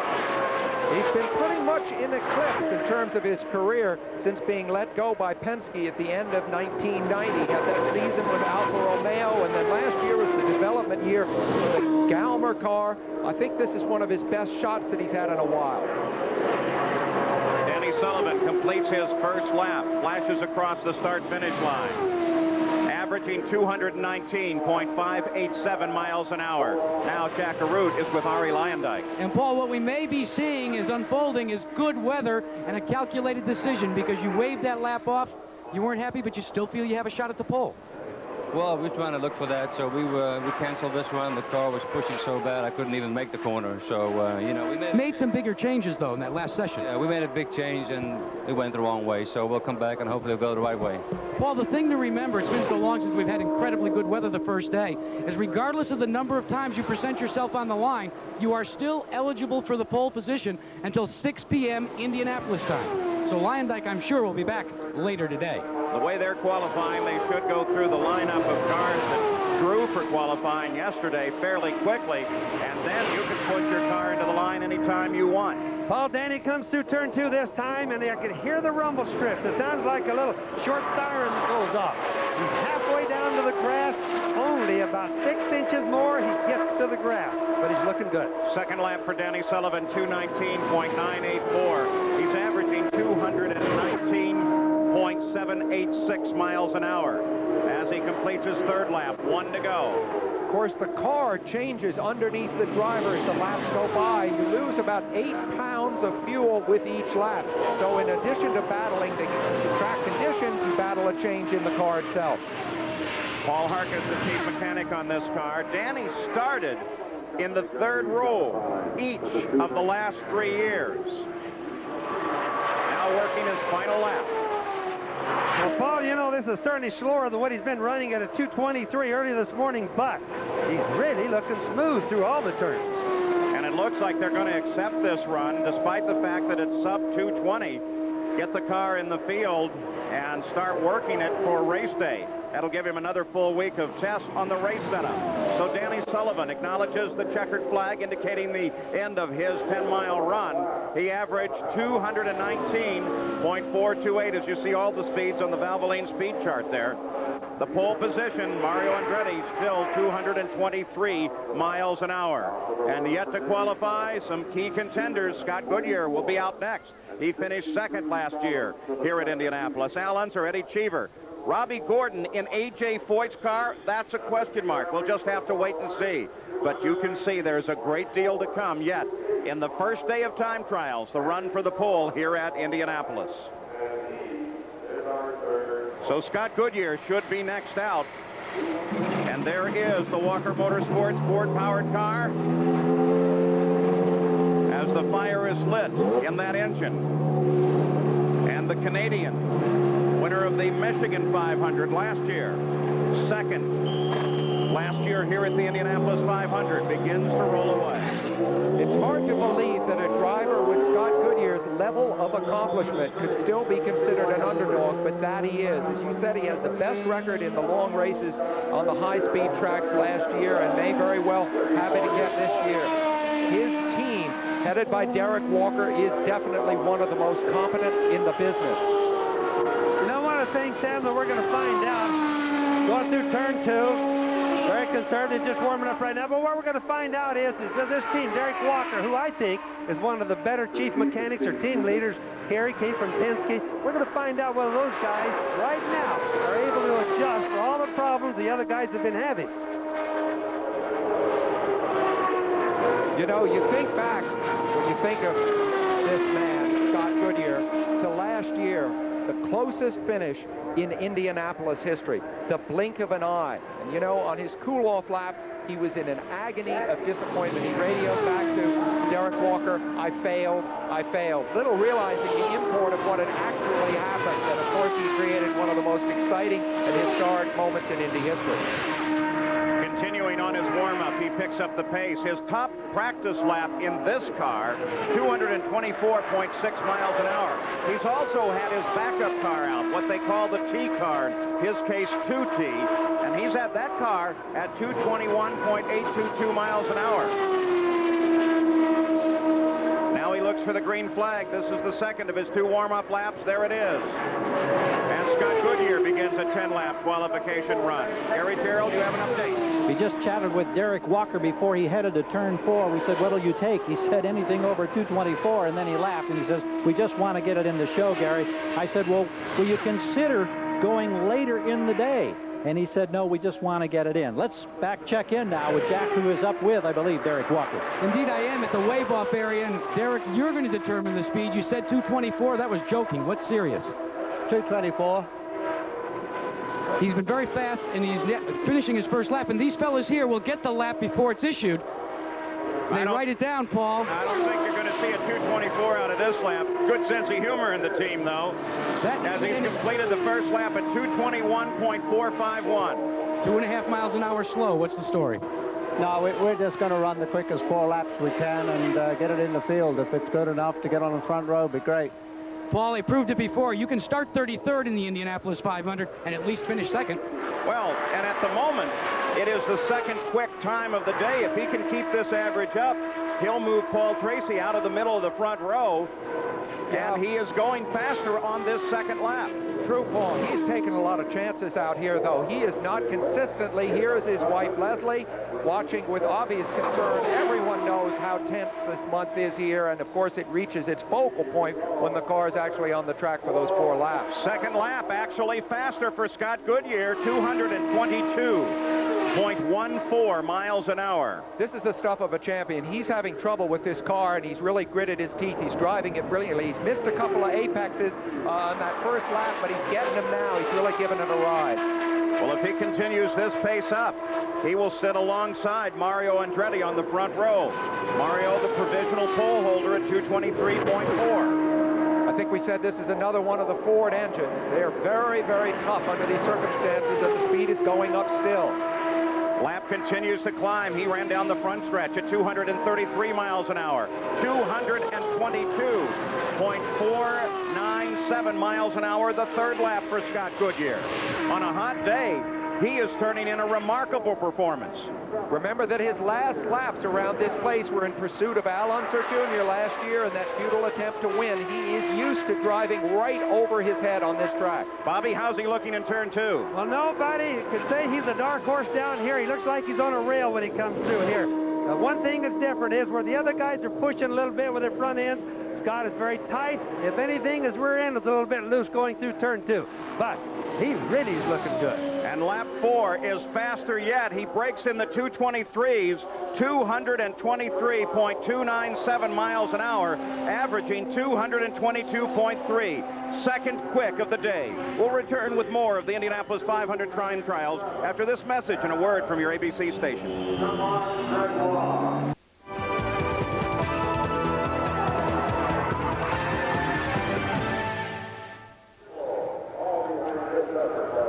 He's been pretty much in eclipse in terms of his career since being let go by Penske at the end of 1990. He had that season with Alfa Romeo, and then last year was the development year for the Galmer car. I think this is one of his best shots that he's had in a while. Danny Sullivan completes his first lap, flashes across the start-finish line, averaging 219.587 miles an hour. Now Jack Arute is with Arie Luyendyk. And Paul, what we may be seeing is unfolding is good weather and a calculated decision, because you waved that lap off. You weren't happy, but you still feel you have a shot at the pole. Well, we're trying to look for that, so we canceled this run. The car was pushing so bad I couldn't even make the corner. So, you know, we made some bigger changes, though, in that last session. Yeah, we made a big change, and it went the wrong way. So we'll come back, and hopefully it'll go the right way. Paul, the thing to remember, it's been so long since we've had incredibly good weather the first day, is regardless of the number of times you present yourself on the line, you are still eligible for the pole position until 6 p.m. Indianapolis time. So Luyendyk, I'm sure, will be back later today. The way they're qualifying, they should go through the lineup of cars that drew for qualifying yesterday fairly quickly, and then you can put your car into the line anytime you want. Paul, Danny comes through turn 2 this time, and I can hear the rumble strip. It sounds like a little short siren that goes off. He's halfway down to the grass, only about 6 inches more. He gets to the grass, but he's looking good. Second lap for Danny Sullivan, 219.984. He's averaging 219.786 miles an hour as he completes his third lap. 1 to go. Of course, the car changes underneath the driver as the laps go by. You lose about 8 pounds of fuel with each lap. So in addition to battling the track conditions, you battle a change in the car itself. Paul Harkus, the chief mechanic on this car. Danny started in the 3rd row each of the last 3 years. Now working his final lap. Well, Paul, you know, this is certainly slower than what he's been running at a 223 earlier this morning, but he's really looking smooth through all the turns. And it looks like they're going to accept this run, despite the fact that it's sub 220. Get the car in the field and start working it for race day. That'll give him another full week of tests on the race setup. So Danny Sullivan acknowledges the checkered flag indicating the end of his 10-mile run. He averaged 219.428 as you see all the speeds on the Valvoline speed chart there. The pole position, Mario Andretti, still 223 miles an hour. And yet to qualify, some key contenders. Scott Goodyear will be out next. He finished 2nd last year here at Indianapolis. Al Unser, Eddie Cheever. Robbie Gordon in A.J. Foyt's car, that's a question mark. We'll just have to wait and see. But you can see there's a great deal to come yet in the first day of time trials, the run for the pole here at Indianapolis. So Scott Goodyear should be next out. And there is the Walker Motorsports Ford-powered car as the fire is lit in that engine. And the Canadian, winner of the Michigan 500 last year, 2nd last year here at the Indianapolis 500, begins to roll away. It's hard to believe that a driver with Scott Goodyear's level of accomplishment could still be considered an underdog, but that he is. As you said, he has the best record in the long races on the high-speed tracks last year and may very well have it again this year. His team, headed by Derek Walker, is definitely one of the most competent in the business. You know, one of the things, Sam, that we're going to find out, going through turn 2, very conservative, just warming up right now, but what we're going to find out is that this team, Derek Walker, who I think is one of the better chief mechanics or team leaders Carey came from Penske. We're going to find out whether those guys right now are able to adjust for all the problems the other guys have been having. You know, you think back, when you think of this man, Scott Goodyear, to last year, the closest finish in Indianapolis history, the blink of an eye. And you know, on his cool-off lap, he was in an agony of disappointment. He radioed back to Derek Walker, I failed, little realizing the import of what had actually happened. And of course, he created one of the most exciting and historic moments in Indy history. Continuing on his warm-up, he picks up the pace. His top practice lap in this car, 224.6 miles an hour. He's also had his backup car out, what they call the T car, in his case 2T, and he's had that car at 221.822 miles an hour. Now he looks for the green flag. This is the second of his 2 warm-up laps. There it is. And Scott Goodyear begins a 10-lap qualification run. Gary Gerald, you have an update. We just chatted with Derek Walker before he headed to turn 4. We said, what'll you take? He said anything over 224, and then he laughed, and he says, we just want to get it in the show, Gary. I said, well, will you consider going later in the day? And he said, no, we just want to get it in. Let's back check in now with Jack, who is up with, I believe, Derek Walker. Indeed, I am at the wave-off area, and Derek, you're going to determine the speed. You said 224. That was joking. What's serious? 224. He's been very fast, and he's finishing his first lap, and these fellas here will get the lap before it's issued. They write it down, Paul. I don't think you're going to see a 224 out of this lap. Good sense of humor in the team, though, as he's completed the first lap at 221.451. 2.5 miles an hour slow. What's the story? No, we're just going to run the quickest 4 laps we can and get it in the field. If it's good enough to get on the front row, it'd be great. Paul, they proved it before. You can start 33rd in the Indianapolis 500 and at least finish second. Well, and at the moment, it is the second quick time of the day. If he can keep this average up, he'll move Paul Tracy out of the middle of the front row, and he is going faster on this second lap. True, Paul. He's taken a lot of chances out here, though. He is not consistently. Here is his wife, Leslie, watching with obvious concern. Everyone knows how tense this month is here, and of course it reaches its focal point when the car is actually on the track for those 4 laps. Second lap actually faster for Scott Goodyear, 222.14 miles an hour. This is the stuff of a champion. He's having trouble with this car, and he's really gritted his teeth. He's driving it brilliantly. He's missed a couple of apexes on that first lap, but he's getting them now. He's really giving it a ride. Well, if he continues this pace up, he will sit alongside Mario Andretti on the front row. Mario, the provisional pole holder, at 223.4. I think we said this is another one of the Ford engines. They're very, very tough under these circumstances, and the speed is going up still. Lap continues to climb. He ran down the front stretch at 233 miles an hour. 222.497 miles an hour, the third lap for Scott Goodyear. On a hot day, he is turning in a remarkable performance. Remember that his last laps around this place were in pursuit of Al Unser Jr. last year in that futile attempt to win. He is used to driving right over his head on this track. Bobby, how's he looking in turn 2? Well, nobody can say he's a dark horse down here. He looks like he's on a rail when he comes through here. One thing that's different is where the other guys are pushing a little bit with their front ends, Scott is very tight. If anything, his rear end is a little bit loose going through turn 2. But he really is looking good. And lap 4 is faster yet. He breaks in the 223s, 223.297 miles an hour, averaging 222.3. Second quick of the day. We'll return with more of the Indianapolis 500 time trials after this message and a word from your ABC station.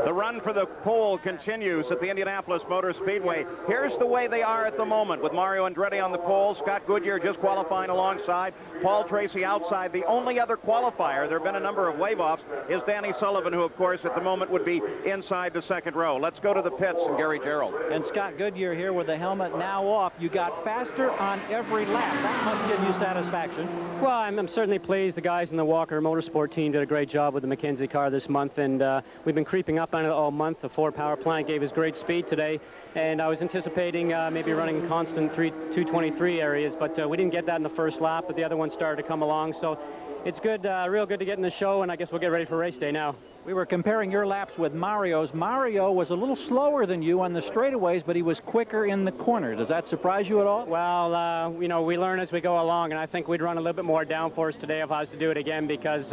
The run for the pole continues at the Indianapolis Motor Speedway. Here's the way they are at the moment, with Mario Andretti on the pole, Scott Goodyear just qualifying alongside, Paul Tracy outside. The only other qualifier, there have been a number of wave-offs, is Danny Sullivan, who, of course, at the moment would be inside the second row. Let's go to the pits and Gary Gerald. And Scott Goodyear here with the helmet now off. You got faster on every lap. That must give you satisfaction. Well, I'm certainly pleased. The guys in the Walker Motorsport team did a great job with the McKenzie car this month, and we've been creeping up on it all month. The Ford power plant gave us great speed today, and I was anticipating maybe running constant 223 areas, but we didn't get that in the first lap, but the other one started to come along. So It's good, real good to get in the show, and I guess we'll get ready for race day now. We were comparing your laps with Mario's. Mario was a little slower than you on the straightaways, but he was quicker in the corner. Does that surprise you at all? Well, you know, we learn as we go along, and I think we'd run a little bit more downforce today if I was to do it again, because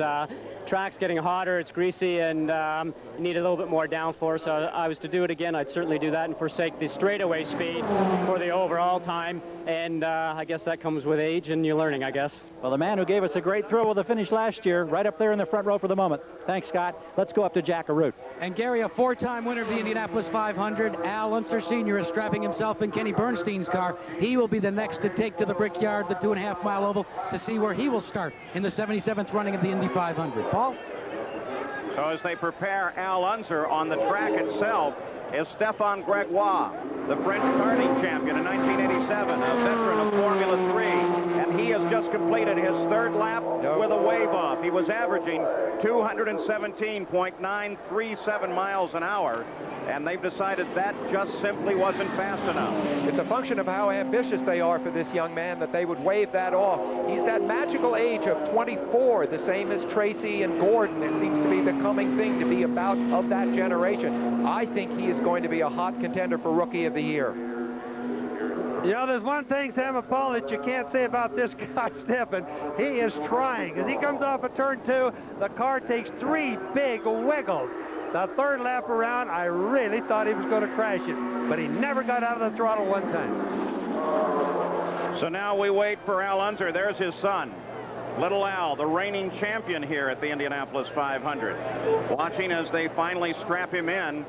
track's getting hotter, it's greasy, and you need a little bit more downforce. So I was to do it again, I'd certainly do that and forsake the straightaway speed for the overall time. And I guess that comes with age and you're learning, I guess. Well, the man who gave us a great thrill with the finish last year, right up there in the front row for the moment. Thanks, Scott. Let's go up to Jack Arute. And Gary, a 4-time winner of the Indianapolis 500, Al Unser Sr. is strapping himself in Kenny Bernstein's car. He will be the next to take to the Brickyard, the 2.5-mile oval, to see where he will start in the 77th running of the Indy 500. Paul? So as they prepare Al Unser on the track itself is Stéphane Grégoire, the French karting champion in 1987, a veteran of Formula 3, and he has just completed his third lap with a wave off. He was averaging 217.937 miles an hour, and they've decided that just simply wasn't fast enough. It's a function of how ambitious they are for this young man that they would wave that off. He's that magical age of 24, the same as Tracy and Gordon. It seems to be the coming thing to be about of that generation. I think he is going to be a hot contender for Rookie of the Year. You know, there's one thing, Sam and Paul, that you can't say about this guy, Stephen. He is trying. As he comes off of turn 2, the car takes 3 big wiggles. The third lap around, I really thought he was going to crash it, but he never got out of the throttle one time. So now we wait for Al Unser. There's his son, Little Al, the reigning champion here at the Indianapolis 500. Watching as they finally strap him in.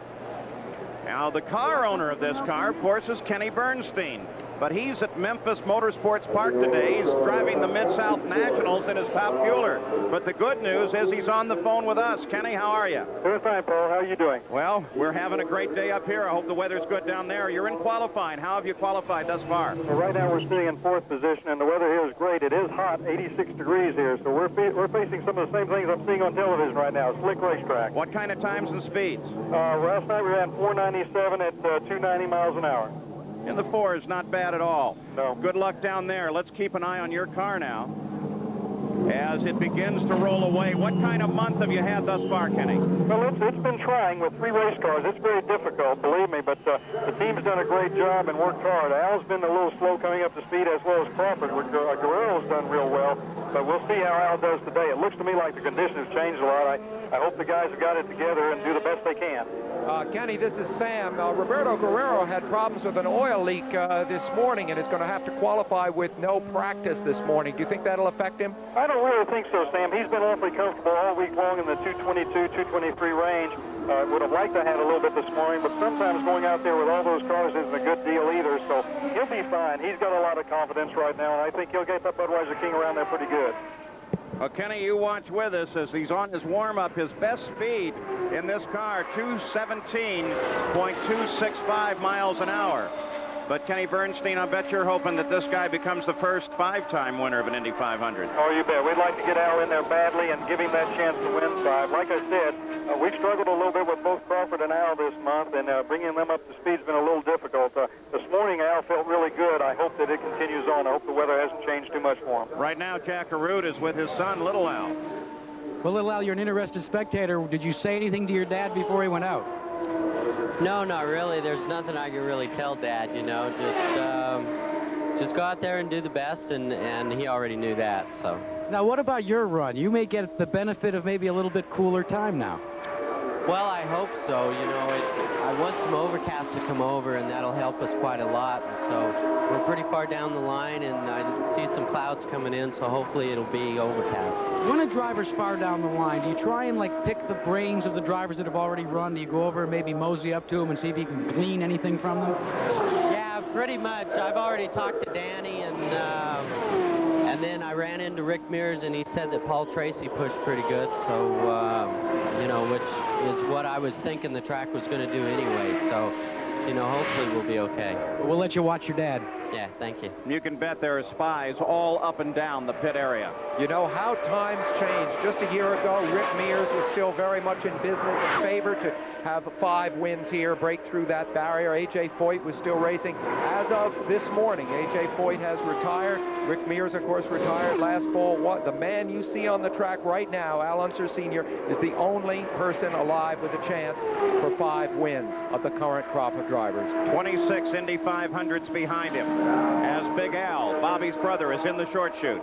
Now, the car owner of this car, of course, is Kenny Bernstein. But he's at Memphis Motorsports Park today. He's driving the Mid-South Nationals in his top fueler. But the good news is he's on the phone with us. Kenny, how are you? Doing fine, Paul. How are you doing? Well, we're having a great day up here. I hope the weather's good down there. You're in qualifying. How have you qualified thus far? Well, right now we're sitting in 4th position, and the weather here is great. It is hot, 86 degrees here, so we're facing some of the same things I'm seeing on television right now. Slick racetrack. What kind of times and speeds? Last night we ran 497 at 290 miles an hour. In the 4 is not bad at all. No. Good luck down there. Let's keep an eye on your car now as it begins to roll away. What kind of month have you had thus far, Kenny? Well, it's been trying with 3 race cars. It's very difficult, believe me, but the team's done a great job and worked hard. Al's been a little slow coming up to speed, as well as Crawford. Guerrero's done real well, but we'll see how Al does today. It looks to me like the conditions changed a lot. I hope the guys have got it together and do the best they can. Kenny, this is Sam. Roberto Guerrero had problems with an oil leak this morning and is going to have to qualify with no practice this morning. Do you think that'll affect him? I don't really think so, Sam. He's been awfully comfortable all week long in the 222, 223 range. Would have liked to have a little bit this morning, but sometimes going out there with all those cars isn't a good deal either, so he'll be fine. He's got a lot of confidence right now, and I think he'll get that Budweiser King around there pretty good. Well, Kenny, you watch with us as he's on his warm-up. His best speed in this car, 217.265 miles an hour. But Kenny Bernstein, I bet you're hoping that this guy becomes the first 5-time winner of an Indy 500. Oh, you bet. We'd like to get Al in there badly and give him that chance to win 5. Like I said, we've struggled a little bit with both Crawford and Al this month, and bringing them up to speed's been a little difficult. This morning, Al felt really good. I hope that it continues on. I hope the weather hasn't changed too much for him. Right now, Jack Arute is with his son, Little Al. Well, Little Al, you're an interested spectator. Did you say anything to your dad before he went out? No, not really. There's nothing I can really tell Dad, you know. Just go out there and do the best, and he already knew that, so. Now, what about your run? You may get the benefit of maybe a little bit cooler time now. Well, I hope so. You know, I want some overcasts to come over, and that'll help us quite a lot. And so we're pretty far down the line, and I see some clouds coming in, so hopefully it'll be overcast. When a driver's far down the line, do you try and, like, pick the brains of the drivers that have already run? Do you go over and maybe mosey up to them and see if you can glean anything from them? Yeah, pretty much. I've already talked to Danny, and then I ran into Rick Mears, and he said that Paul Tracy pushed pretty good, so, you know, which is what I was thinking the track was going to do anyway, so, you know, hopefully we'll be okay. We'll let you watch your dad. Yeah, thank you. You can bet there are spies all up and down the pit area. You know how times change. Just a year ago, Rick Mears was still very much in business and favored to have 5 wins here, break through that barrier. A.J. Foyt was still racing as of this morning. A.J. Foyt has retired. Rick Mears, of course, retired last fall. The man you see on the track right now, Al Unser Sr., is the only person alive with a chance for 5 wins of the current crop of drivers. 26 Indy 500s behind him as Big Al, Bobby's brother, is in the short chute.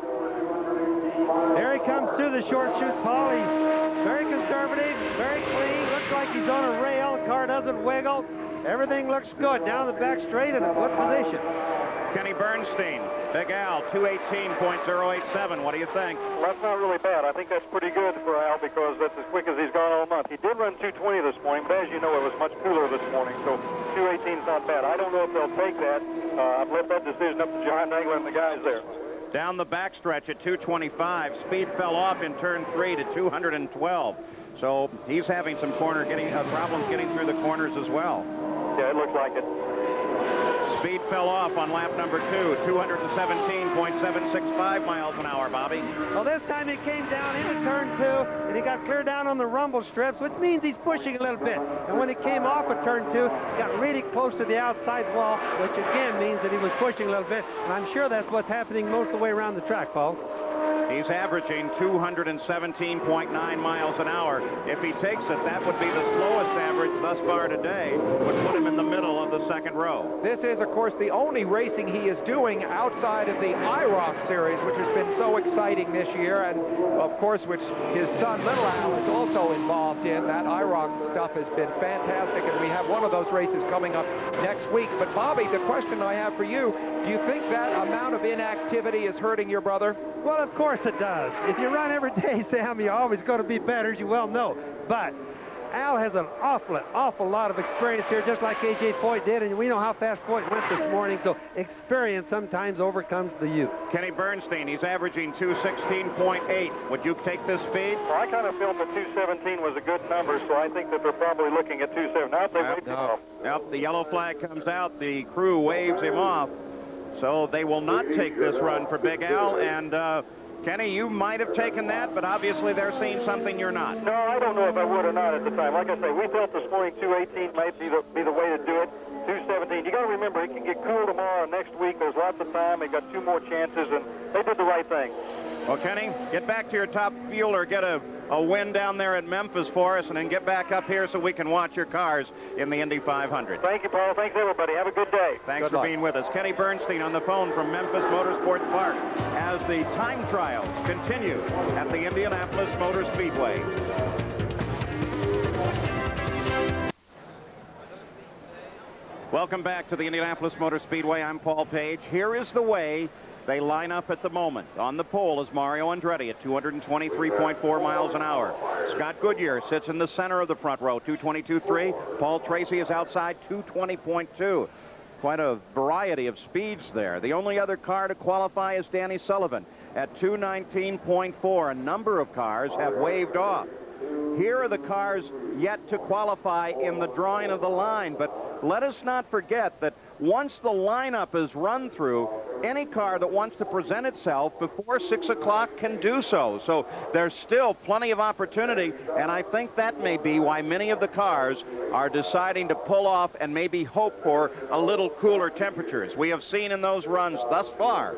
There he comes through the short chute, Paul. He's very conservative, very clean. Looks like he's on a rail. The car doesn't wiggle. Everything looks good. Down the back straight in a good position. Kenny Bernstein, Big Al, 218.087. What do you think? Well, that's not really bad. I think that's pretty good for Al because that's as quick as he's gone all month. He did run 220 this morning, but as you know, it was much cooler this morning, so 218 is not bad. I don't know if they'll take that. I've left that decision up to John Nagler and the guys there. Down the backstretch at 225. Speed fell off in turn 3 to 212. So he's having some problems getting through the corners as well. Yeah, it looks like it. Speed fell off on lap number 2, 217.765 miles an hour, Bobby. Well, this time he came down into turn 2, and he got clear down on the rumble strips, which means he's pushing a little bit. And when he came off of turn 2, he got really close to the outside wall, which again means that he was pushing a little bit. And I'm sure that's what's happening most of the way around the track, Paul. He's averaging 217.9 miles an hour. If he takes it, that would be the slowest average thus far today, would put him in the middle of the second row. This is, of course, the only racing he is doing outside of the IROC series, which has been so exciting this year, and, of course, which his son, Little Al, is also involved in. That IROC stuff has been fantastic, and we have one of those races coming up next week. But, Bobby, the question I have for you, do you think that amount of inactivity is hurting your brother? Well, of course it does. If you run every day, Sam, you're always going to be better, as you well know. But Al has an awful lot of experience here, just like A.J. Foyt did, and we know how fast Foyt went this morning, so experience sometimes overcomes the youth. Kenny Bernstein, he's averaging 216.8. Would you take this speed? Well, I kind of felt that 217 was a good number, so I think that they're probably looking at 217. Now if they wait him off. Yep, the yellow flag comes out. The crew waves him off. So they will not take this run for Big Al, and Kenny, you might have taken that, but obviously they're seeing something you're not. No, I don't know if I would or not at the time. Like I say, we felt this morning 218 might be the way to do it. 217. You got to remember, it can get cool tomorrow, next week. There's lots of time. They got 2 more chances, and they did the right thing. Well, Kenny, get back to your top fuel or get a win down there at Memphis for us, and then get back up here so we can watch your cars in the Indy 500. Thank you, Paul. Thanks, everybody. Have a good day. Thanks for being with us. Kenny Bernstein on the phone from Memphis Motorsports Park as the time trials continue at the Indianapolis Motor Speedway. Welcome back to the Indianapolis Motor Speedway. I'm Paul Page. Here is the way they line up at the moment. On the pole is Mario Andretti at 223.4 miles an hour. Scott Goodyear sits in the center of the front row, 222.3. Paul Tracy is outside, 220.2. Quite a variety of speeds there. The only other car to qualify is Danny Sullivan at 219.4. A number of cars have waved off. Here are the cars yet to qualify in the drawing of the line, but let us not forget that once the lineup is run through, any car that wants to present itself before 6 o'clock can do so. So there's still plenty of opportunity, and I think that may be why many of the cars are deciding to pull off and maybe hope for a little cooler temperatures. We have seen in those runs thus far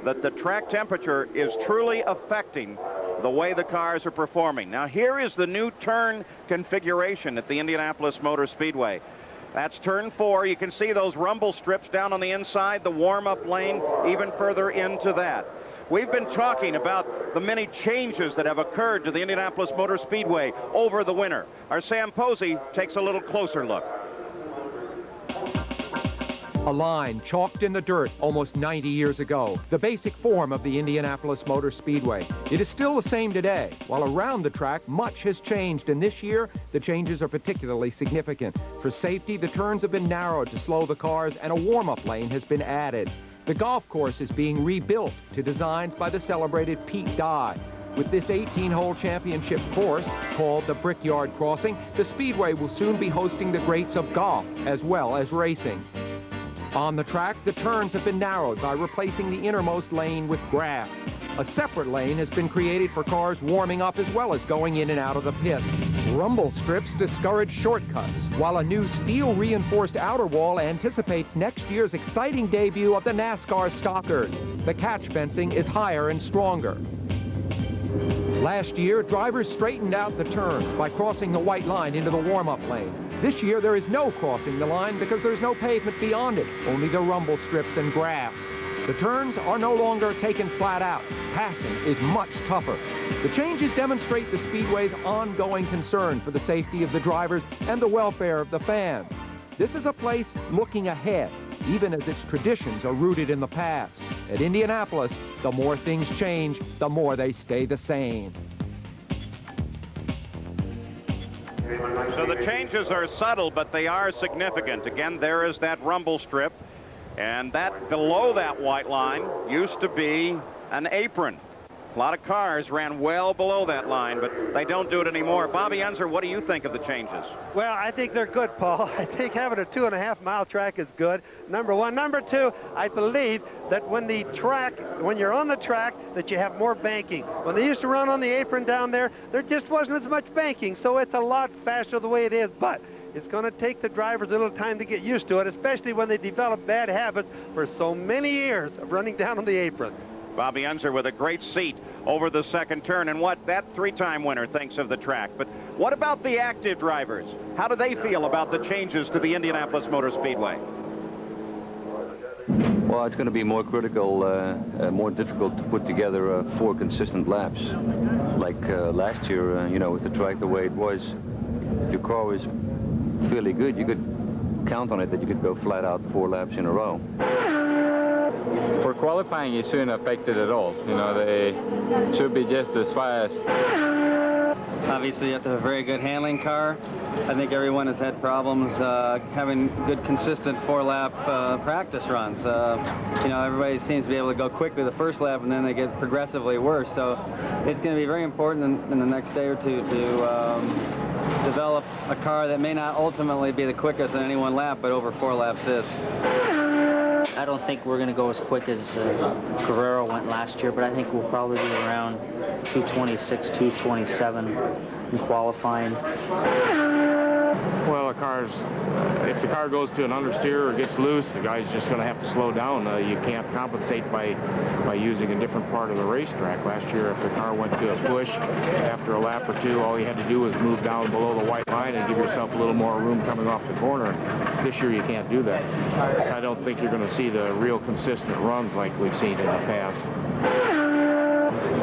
that the track temperature is truly affecting the way the cars are performing. Now, here is the new turn configuration at the Indianapolis Motor Speedway. That's turn 4. You can see those rumble strips down on the inside, the warm-up lane even further into that. We've been talking about the many changes that have occurred to the Indianapolis Motor Speedway over the winter. Our Sam Posey takes a little closer look. A line chalked in the dirt almost 90 years ago, the basic form of the Indianapolis Motor Speedway. It is still the same today. While around the track, much has changed, and this year, the changes are particularly significant. For safety, the turns have been narrowed to slow the cars, and a warm-up lane has been added. The golf course is being rebuilt to designs by the celebrated Pete Dye. With this 18-hole championship course, called the Brickyard Crossing, the Speedway will soon be hosting the greats of golf, as well as racing. On the track, the turns have been narrowed by replacing the innermost lane with grass. A separate lane has been created for cars warming up as well as going in and out of the pits. Rumble strips discourage shortcuts, while a new steel-reinforced outer wall anticipates next year's exciting debut of the NASCAR Stalkers. The catch fencing is higher and stronger. Last year, drivers straightened out the turns by crossing the white line into the warm-up lane. This year, there is no crossing the line because there's no pavement beyond it, only the rumble strips and grass. The turns are no longer taken flat out. Passing is much tougher. The changes demonstrate the Speedway's ongoing concern for the safety of the drivers and the welfare of the fans. This is a place looking ahead, even as its traditions are rooted in the past. At Indianapolis, the more things change, the more they stay the same. So the changes are subtle, but they are significant. Again, there is that rumble strip. And that below that white line used to be an apron. A lot of cars ran well below that line, but they don't do it anymore. Bobby Unser, what do you think of the changes? Well, I think they're good, Paul. I think having a 2.5-mile track is good, number one. Number two, I believe that when you're on the track, that you have more banking. When they used to run on the apron down there, there just wasn't as much banking, so it's a lot faster the way it is. But it's going to take the drivers a little time to get used to it, especially when they develop bad habits for so many years of running down on the apron. Bobby Unser with a great seat over the second turn, and what that three-time winner thinks of the track. But what about the active drivers? How do they feel about the changes to the Indianapolis Motor Speedway? Well, it's going to be more critical, more difficult to put together 4 consistent laps. Like last year, you know, with the track the way it was, if your car was fairly good, you could count on it that you could go flat out 4 laps in a row. For qualifying, it shouldn't affect it at all. You know, they should be just as fast. Obviously, you have to have a very good handling car. I think everyone has had problems having good, consistent 4-lap practice runs. You know, everybody seems to be able to go quickly the first lap, and then they get progressively worse. So it's going to be very important in the next day or two to develop a car that may not ultimately be the quickest in any one lap, but over 4 laps is. I don't think we're going to go as quick as Guerrero went last year, but I think we'll probably be around 226, 227 in qualifying. Well, if the car goes to an understeer or gets loose, the guy's just going to have to slow down. You can't compensate by using a different part of the racetrack. Last year, if the car went to a push after a lap or two, all you had to do was move down below the white line and give yourself a little more room coming off the corner. This year, you can't do that. I don't think you're going to see the real consistent runs like we've seen in the past.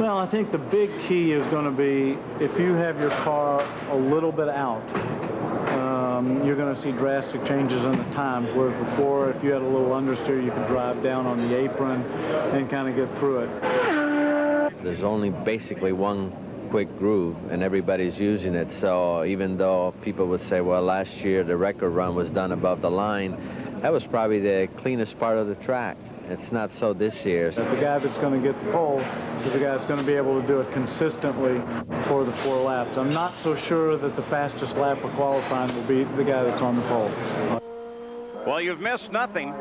Well, I think the big key is going to be if you have your car a little bit out, you're going to see drastic changes in the times, whereas before, if you had a little understeer, you could drive down on the apron and kind of get through it. There's only basically one quick groove, and everybody's using it, so even though people would say, well, last year the record run was done above the line, that was probably the cleanest part of the track. It's not so this year. The guy that's going to get the pole is the guy that's going to be able to do it consistently for the 4 laps. I'm not so sure that the fastest lap of qualifying will be the guy that's on the pole. Well, you've missed nothing.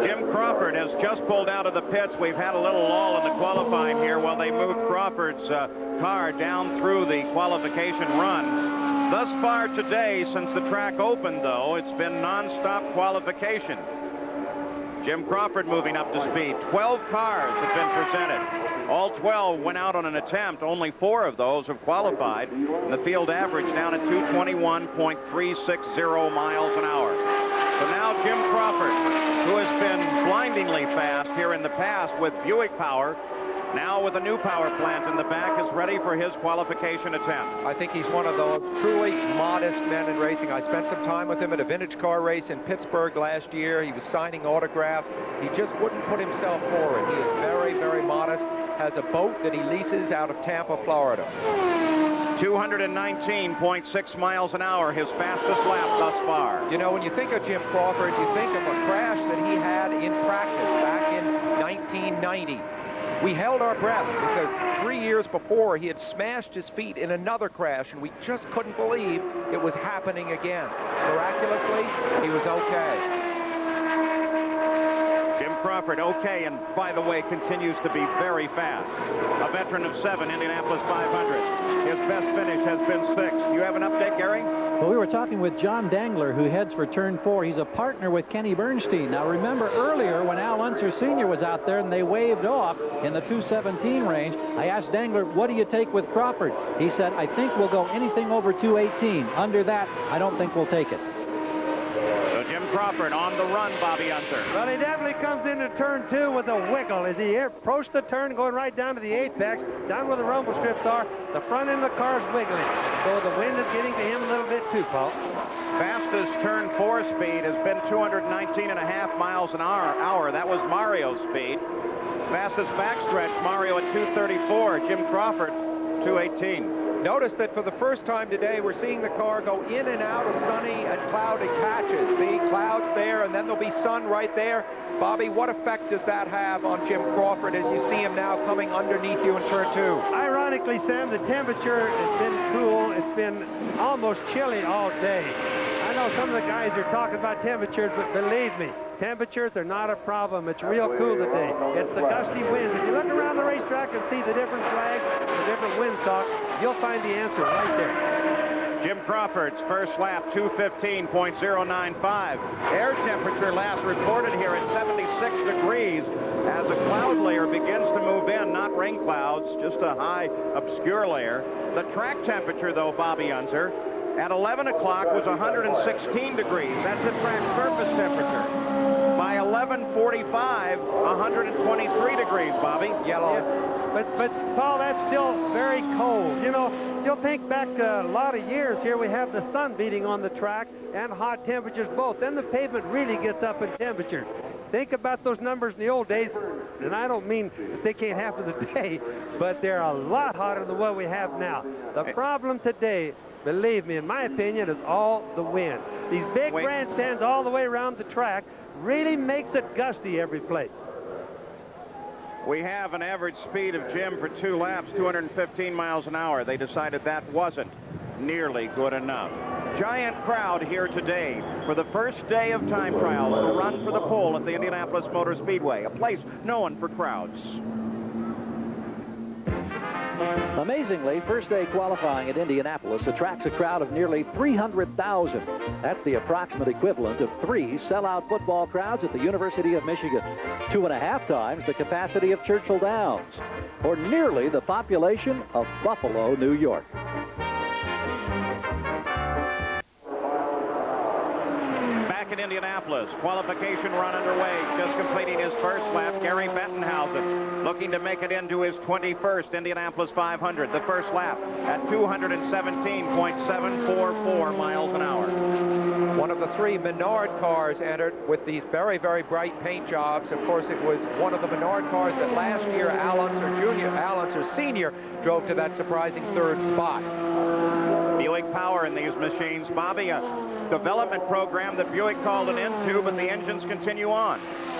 Jim Crawford has just pulled out of the pits. We've had a little lull in the qualifying here while they moved Crawford's car down through the qualification run. Thus far today, since the track opened, though, it's been non-stop qualification. Jim Crawford moving up to speed. 12 cars have been presented. All 12 went out on an attempt. Only 4 of those have qualified. And the field average down at 221.360 miles an hour. So now Jim Crawford, who has been blindingly fast here in the past with Buick power, now with a new power plant in the back, is ready for his qualification attempt. I think he's one of the truly modest men in racing. I spent some time with him at a vintage car race in Pittsburgh last year. He was signing autographs. He just wouldn't put himself forward. He is very, very modest. Has a boat that he leases out of Tampa, Florida. 219.6 miles an hour, his fastest lap thus far. You know, when you think of Jim Crawford, you think of a crash that he had in practice back in 1990. We held our breath because 3 years before he had smashed his feet in another crash, and we just couldn't believe it was happening again. Miraculously, he was okay. Jim Crawford, okay, and by the way, continues to be very fast. A veteran of 7, Indianapolis 500. His best finish has been 6th. You have an update, Gary? Well, we were talking with John Dangler, who heads for turn 4. He's a partner with Kenny Bernstein. Now, remember earlier when Al Unser Sr. was out there and they waved off in the 217 range, I asked Dangler, what do you take with Crawford? He said, I think we'll go anything over 218. Under that, I don't think we'll take it. So Jim Crawford on the run, Bobby Unser. Well, he definitely comes into turn 2 with a wiggle as he approached the turn, going right down to the apex, down where the rumble strips are. The front end of the car is wiggling, so the wind is getting to him a little bit too, Paul. Fastest turn 4 speed has been 219.5 miles an hour. That was Mario's speed. Fastest backstretch, Mario at 234. Jim Crawford, 218. Notice that for the first time today, we're seeing the car go in and out of sunny and cloudy patches. See, clouds there, and then there'll be sun right there. Bobby, what effect does that have on Jim Crawford as you see him now coming underneath you in turn 2? Ironically, Sam, the temperature has been cool. It's been almost chilly all day. I know some of the guys are talking about temperatures, but believe me, temperatures are not a problem. It's real cool today. It's the gusty winds. If you look around the racetrack and see the different flags, the different wind talk, you'll find the answer right there. Jim Crawford's first lap, 215.095. Air temperature last reported here at 76 degrees as a cloud layer begins to move in, not rain clouds, just a high, obscure layer. The track temperature, though, Bobby Unser, at 11 o'clock was 116 degrees. That's the track surface temperature. By 11:45, 123 degrees, Bobby. Yellow. Yeah, but Paul, that's still very cold. You know, you'll think back a lot of years here, we have the sun beating on the track and hot temperatures both. Then the pavement really gets up in temperature. Think about those numbers in the old days, and I don't mean that they can't happen today, but they're a lot hotter than what we have now. The problem today, believe me, in my opinion, is all the wind. These big grandstands all the way around the track really makes it gusty every place. We have an average speed of Jim for 2 laps, 215 miles an hour. They decided that wasn't nearly good enough. Giant crowd here today for the first day of time trials to run for the pole at the Indianapolis Motor Speedway, a place known for crowds. Amazingly, first day qualifying at Indianapolis attracts a crowd of nearly 300,000. That's the approximate equivalent of 3 sellout football crowds at the University of Michigan, 2.5 times the capacity of Churchill Downs, or nearly the population of Buffalo, New York. Back in Indianapolis, qualification run underway, just completing his first lap, Gary Bettenhausen, looking to make it into his 21st Indianapolis 500, the first lap at 217.744 miles an hour. One of the 3 Menard cars entered with these very, very bright paint jobs. Of course, it was one of the Menard cars that last year Al Unser Sr. drove to that surprising 3rd spot. Buick power in these machines, Bobby. A development program that Buick called an end to, but the engines continue on.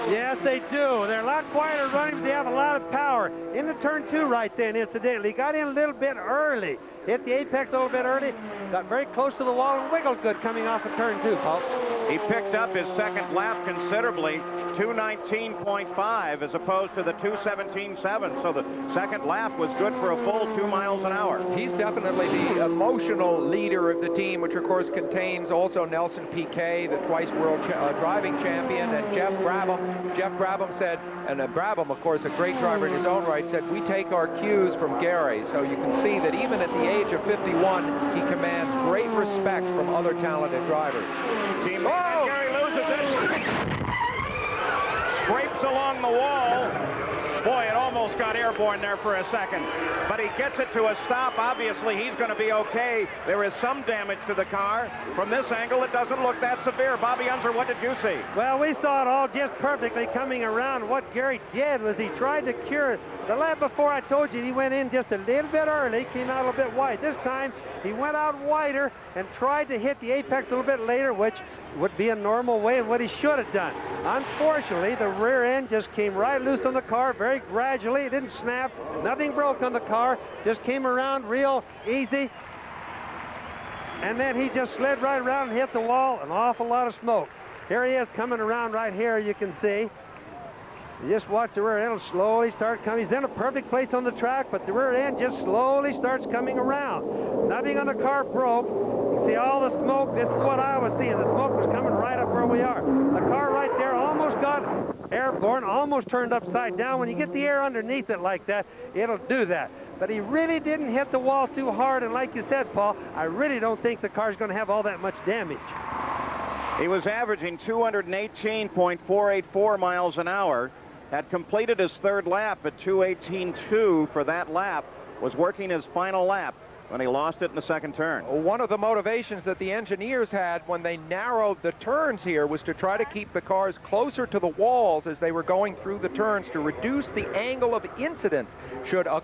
Yes, they do. They're a lot quieter running, but they have a lot of power. In the turn 2 right then, incidentally, got in a little bit early. Hit the apex a little bit early, got very close to the wall and wiggled good coming off of turn 2, Paul. He picked up his second lap considerably, 219.5 as opposed to the 217.7. So the second lap was good for a full 2 miles an hour. He's definitely the emotional leader of the team, which of course contains also Nelson Piquet, the twice world driving champion, and Jeff Brabham. Jeff Brabham said, and Brabham, of course, a great driver in his own right, said, we take our cues from Gary. So you can see that even at the age of 51, he commands great respect from other talented drivers. Oh! Gary loses it. Scrapes along the wall. Boy, it almost got airborne there for a second. But he gets it to a stop. Obviously, he's going to be okay. There is some damage to the car. From this angle, it doesn't look that severe. Bobby Unser, what did you see? Well, we saw it all just perfectly coming around. What Gary did was he tried to cure it. The lap before, I told you, he went in just a little bit early, came out a little bit wide. This time, he went out wider and tried to hit the apex a little bit later, which would be a normal way of what he should have done. Unfortunately, the rear end just came right loose on the car very gradually. It didn't snap. Nothing broke on the car. Just came around real easy. And then he just slid right around and hit the wall. An awful lot of smoke. Here he is coming around right here, you can see. You just watch the rear end will slowly start coming. He's in a perfect place on the track, but the rear end just slowly starts coming around. Nothing on the car broke. You see all the smoke. This is what I was seeing. The smoke was coming right up where we are. The car right there almost got airborne, almost turned upside down. When you get the air underneath it like that, it'll do that. But he really didn't hit the wall too hard, and like you said, Paul, I really don't think the car's going to have all that much damage. He was averaging 218.484 miles an hour, had completed his third lap at 218.2 for that lap, was working his final lap when he lost it in the second turn. One of the motivations that the engineers had when they narrowed the turns here was to try to keep the cars closer to the walls as they were going through the turns to reduce the angle of incidence should a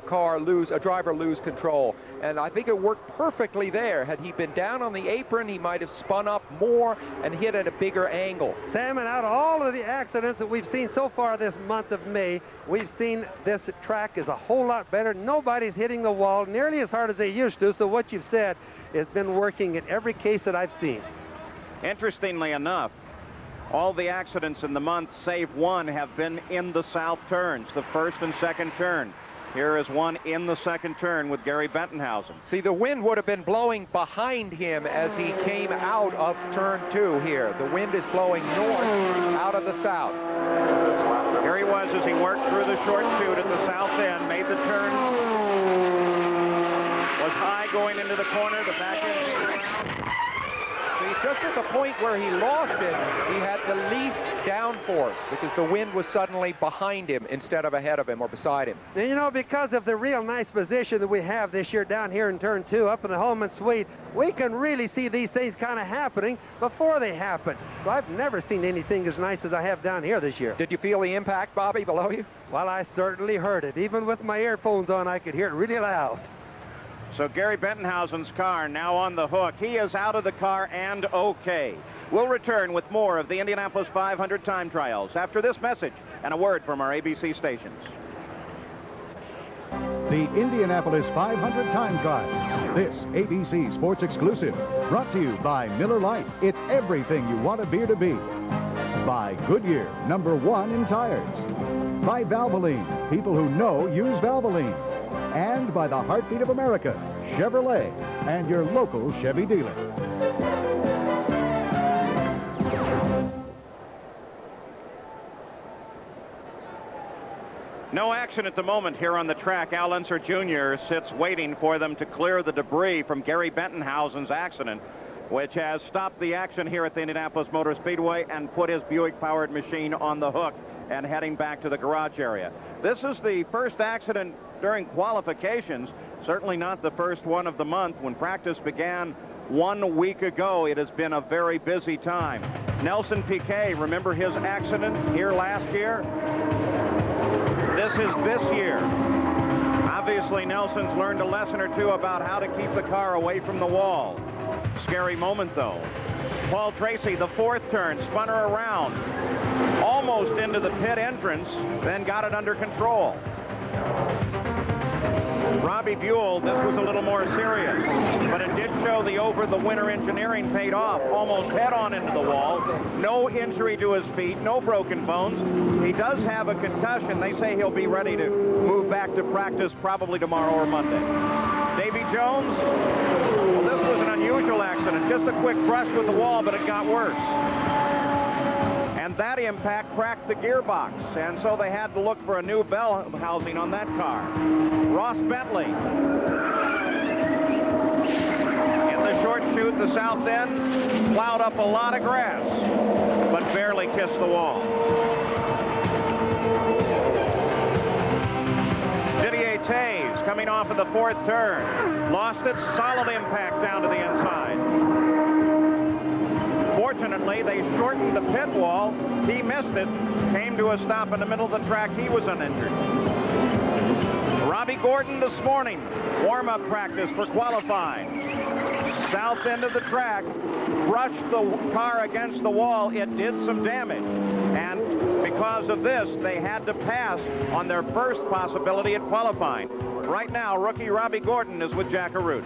driver lose control. And I think it worked perfectly there. Had he been down on the apron, he might have spun up more and hit at a bigger angle. Sam, and out of all of the accidents that we've seen so far this month of May, we've seen this track is a whole lot better. Nobody's hitting the wall nearly as hard as they used to, so what you've said has been working in every case that I've seen. Interestingly enough, all the accidents in the month, save one, have been in the south turns, the first and second turn. Here is one in the second turn with Gary Bettenhausen. See, the wind would have been blowing behind him as he came out of turn 2 here. The wind is blowing north out of the south. Here he was as he worked through the short chute at the south end, made the turn, was high going into the corner, the back end came around. See, just at the point where he lost it, he had the least downforce because the wind was suddenly behind him instead of ahead of him or beside him. And you know, because of the real nice position that we have this year down here in turn 2 up in the home and suite, we can really see these things kind of happening before they happen. So I've never seen anything as nice as I have down here this year. Did you feel the impact, Bobby, below you? Well, I certainly heard it. Even with my earphones on, I could hear it really loud. So Gary Bettenhausen's car now on the hook. He is out of the car and okay. We'll return with more of the Indianapolis 500 time trials after this message and a word from our ABC stations. The Indianapolis 500 time trial. This ABC Sports exclusive brought to you by Miller Lite. It's everything you want a beer to be. By Goodyear, #1 in tires. By Valvoline, people who know use Valvoline. And by the heartbeat of America, Chevrolet, and your local Chevy dealer. No action at the moment here on the track. Al Unser Jr. sits waiting for them to clear the debris from Gary Bettenhausen's accident, which has stopped the action here at the Indianapolis Motor Speedway and put his Buick-powered machine on the hook and heading back to the garage area. This is the first accident during qualifications, certainly not the first one of the month. When practice began 1 week ago, it has been a very busy time. Nelson Piquet, remember his accident here last year? This is this year. Obviously, Nelson's learned a lesson or two about how to keep the car away from the wall. Scary moment, though. Paul Tracy, the fourth turn, spun her around, almost into the pit entrance, then got it under control. Robbie Buell, this was a little more serious, but it did show the over-the-winter engineering paid off, almost head-on into the wall. No injury to his feet, no broken bones. He does have a concussion. They say he'll be ready to move back to practice probably tomorrow or Monday. Davy Jones, well, this was an unusual accident. Just a quick brush with the wall, but it got worse. And that impact cracked the gearbox, and so they had to look for a new bell housing on that car. Ross Bentley. In the short chute, the south end plowed up a lot of grass, but barely kissed the wall. Didier Tays coming off of the fourth turn. Lost it, solid impact down to the inside. Fortunately, they shortened the pit wall. He missed it, came to a stop in the middle of the track. He was uninjured. Robbie Gordon this morning, warm-up practice for qualifying. South end of the track, brushed the car against the wall. It did some damage. And because of this, they had to pass on their first possibility at qualifying. Right now, rookie Robbie Gordon is with Jack Arute.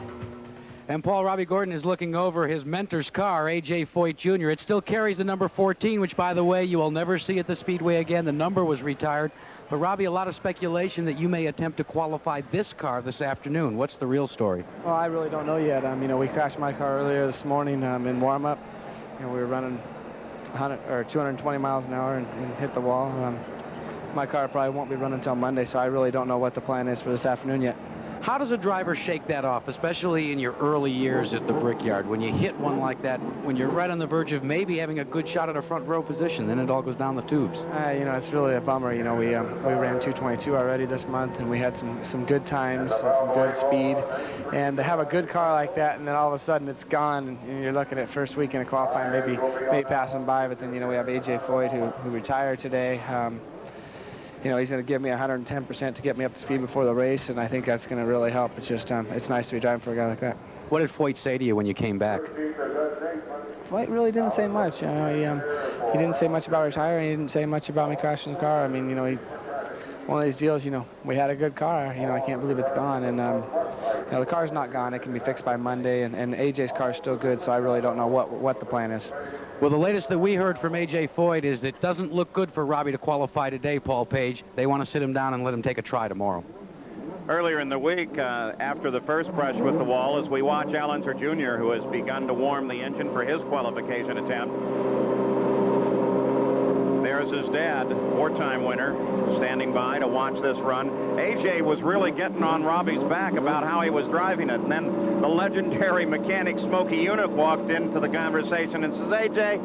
And Paul, Robbie Gordon is looking over his mentor's car, A.J. Foyt Jr. It still carries the number 14, which, by the way, you will never see at the Speedway again. The number was retired. But, Robbie, a lot of speculation that you may attempt to qualify this car this afternoon. What's the real story? Well, I really don't know yet. You know, we crashed my car earlier this morning in warm-up. You know, we were running 220 miles an hour and hit the wall. My car probably won't be running until Monday, so I really don't know what the plan is for this afternoon yet. How does a driver shake that off, especially in your early years at the Brickyard, when you hit one like that, when you're right on the verge of maybe having a good shot at a front row position, then it all goes down the tubes? You know, it's really a bummer. You know, we ran 222 already this month, and we had some good times and some good speed. And to have a good car like that, and then all of a sudden it's gone, and you're looking at first weekend of qualifying, maybe passing by, but then, you know, we have A.J. Foyt who retired today. You know, he's going to give me 110% to get me up to speed before the race, and I think that's going to really help. It's just, it's nice to be driving for a guy like that. What did Foyt say to you when you came back? Foyt really didn't say much. You know, he didn't say much about retiring. He didn't say much about me crashing the car. I mean, you know, one of these deals, you know, we had a good car. You know, I can't believe it's gone, and you know, the car's not gone. It can be fixed by Monday, and AJ's car is still good, so I really don't know what the plan is. Well, the latest that we heard from A.J. Foyt is it doesn't look good for Robbie to qualify today, Paul Page. They want to sit him down and let him take a try tomorrow. Earlier in the week, after the first brush with the wall, as we watch Al Unser Jr., who has begun to warm the engine for his qualification attempt. There's his dad, four-time winner, standing by to watch this run. AJ was really getting on Robbie's back about how he was driving it, and then the legendary mechanic Smokey Unick walked into the conversation and says, AJ,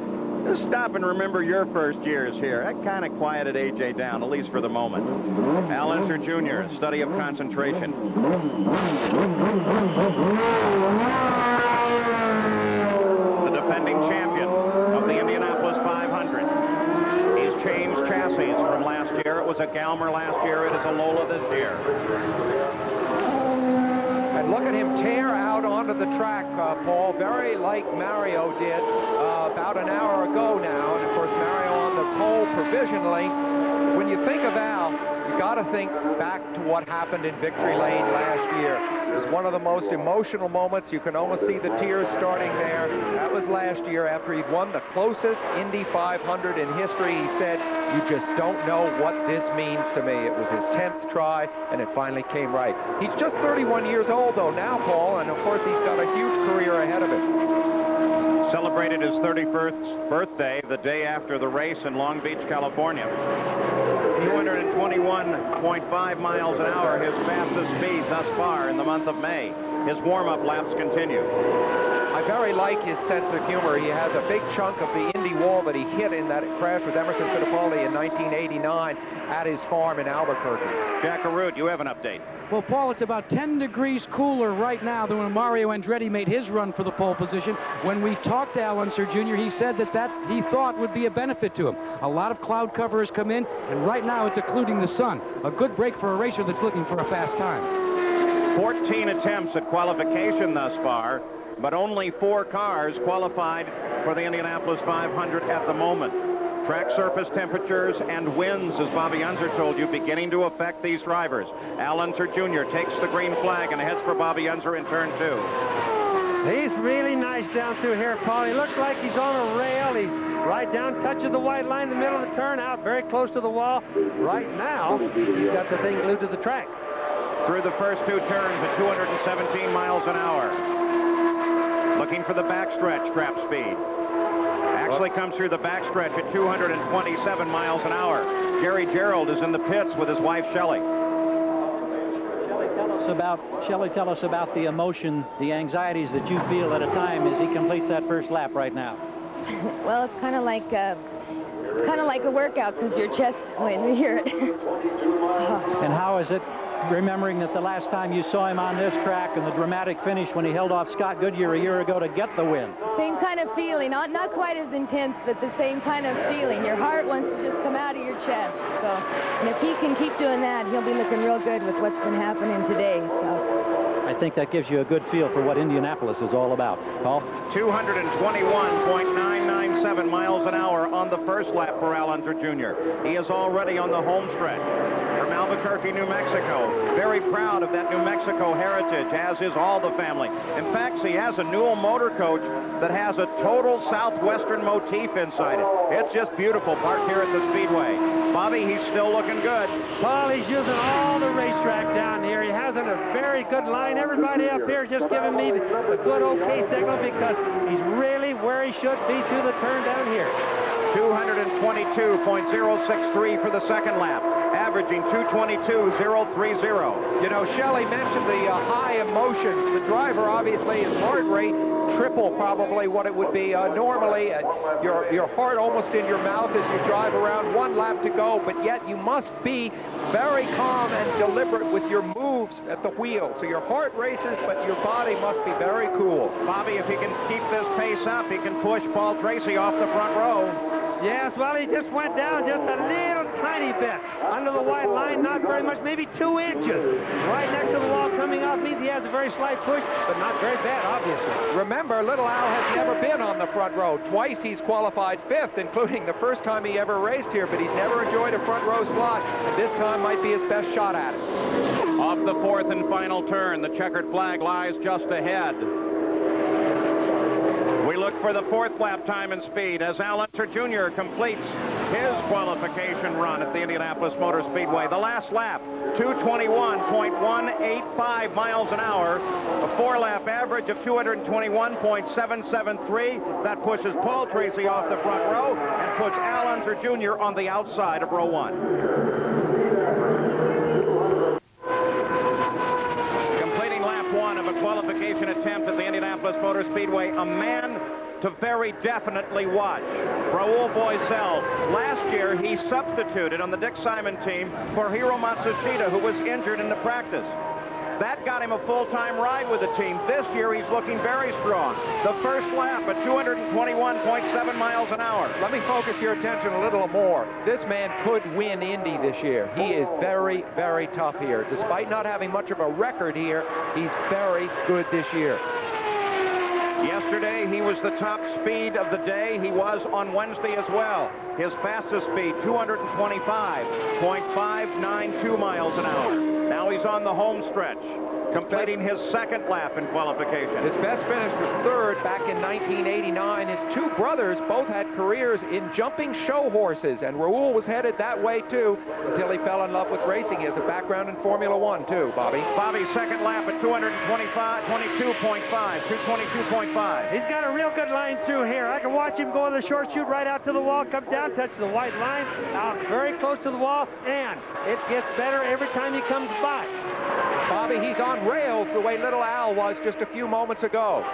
just stop and remember your first years here. That kind of quieted AJ down, at least for the moment. Al Unser Jr., study of concentration. The defending champion of the Indianapolis 500. He's changed chassis from last year. It was a Galmer last year. It is a Lola this year. And look at him tear out onto the track, Paul, very like Mario did about an hour ago now. And, of course, Mario on the pole provisionally. When you think of Al, you got to think back to what happened in Victory Lane last year. It was one of the most emotional moments. You can almost see the tears starting there. That was last year after he'd won the closest Indy 500 in history. He said, you just don't know what this means to me. It was his 10th try, and it finally came right. He's just 31 years old, though, now, Paul, and, of course, he's got a huge career ahead of him. Celebrated his 31st birthday the day after the race in Long Beach, California. 221.5 miles an hour, his fastest speed thus far in the month of May. His warm-up laps continue. I very like his sense of humor. He has a big chunk of the Indy wall that he hit in that crash with Emerson Fittipaldi in 1989 at his farm in Albuquerque. Jack Arute, you have an update. Well, Paul, it's about 10 degrees cooler right now than when Mario Andretti made his run for the pole position. When we talked to Al Unser Jr., he said that he thought would be a benefit to him. A lot of cloud cover has come in, and right now it's occluding the sun. A good break for a racer that's looking for a fast time. 14 attempts at qualification thus far, but only 4 cars qualified for the Indianapolis 500 at the moment. Track surface temperatures and winds, as Bobby Unser told you, beginning to affect these drivers. Al Unser Jr. takes the green flag and heads for Bobby Unser in turn 2. He's really nice down through here, Paul. He looks like he's on a rail. He's right down, touches the white line in the middle of the turn, out very close to the wall. Right now, he's got the thing glued to the track. Through the first 2 turns at 217 miles an hour. Looking for the backstretch trap speed. Actually comes through the backstretch at 227 miles an hour. Jerry Gerald is in the pits with his wife, Shelley. Shelley, tell us about the emotion, the anxieties that you feel at a time as he completes that first lap right now. Well, it's kind of like a workout because your chest, when you hear it. And how is it remembering that the last time you saw him on this track and the dramatic finish when he held off Scott Goodyear a year ago to get the win? Same kind of feeling, not quite as intense, but the same kind of feeling. Your heart wants to just come out of your chest. So, and if he can keep doing that, he'll be looking real good with what's been happening today. So. I think that gives you a good feel for what Indianapolis is all about. Paul? 221.997 miles an an hour on the first lap for Al Unser Jr. He is already on the home stretch from Albuquerque, New Mexico. Very proud of that New Mexico heritage, as is all the family. In fact, he has a Newell motor coach that has a total southwestern motif inside it. It's just beautiful, parked here at the Speedway. Bobby, he's still looking good. Paul, he's using all the racetrack down here. He has a very good line. Everybody up here just giving me the good okay signal because he's really where he should be through the turn down here. 222.063 for the second lap, averaging 222.030. You know, Shelley mentioned the high emotions. The driver, obviously, his heart rate triple probably what it would be normally. Your heart almost in your mouth as you drive around. 1 lap to go, but yet you must be very calm and deliberate with your moves at the wheel. So your heart races, but your body must be very cool. Bobby, if he can keep this pace up, he can push Paul Tracy off the front row. Yes, well, he just went down just a little tiny bit. Under the white line, not very much, maybe 2 inches. Right next to the wall coming off means he has a very slight push, but not very bad, obviously. Remember, Little Al has never been on the front row. Twice he's qualified 5th, including the first time he ever raced here, but he's never enjoyed a front row slot, and this time might be his best shot at it. Off the 4th and final turn, the checkered flag lies just ahead. We look for the 4th lap time and speed as Al Unser Jr. completes his qualification run at the Indianapolis Motor Speedway. The last lap, 221.185 miles an hour, a 4-lap average of 221.773. That pushes Paul Tracy off the front row and puts Al Unser Jr. on the outside of row 1. Of a qualification attempt at the Indianapolis Motor Speedway, a man to very definitely watch. Raul Boisel. Last year, he substituted on the Dick Simon team for Hiro Matsushita, who was injured in the practice. That got him a full-time ride with the team. This year, he's looking very strong. The first lap at 221.7 miles an hour. Let me focus your attention a little more. This man could win Indy this year. He is very, very tough here. Despite not having much of a record here, he's very good this year. Yesterday, he was the top speed of the day. He was on Wednesday as well. His fastest speed, 225.592 miles an hour. Now he's on the home stretch, completing his 2nd lap in qualification. His best finish was 3rd back in 1989. His 2 brothers both had careers in jumping show horses, and Raul was headed that way too until he fell in love with racing. He has a background in Formula One too, Bobby. Bobby's 2nd lap at 222.5. He's got a real good line through here. I can watch him go on the short chute right out to the wall, come down, touch the white line, out very close to the wall, and it gets better every time he comes by. Bobby, he's on rails the way Little Al was just a few moments ago.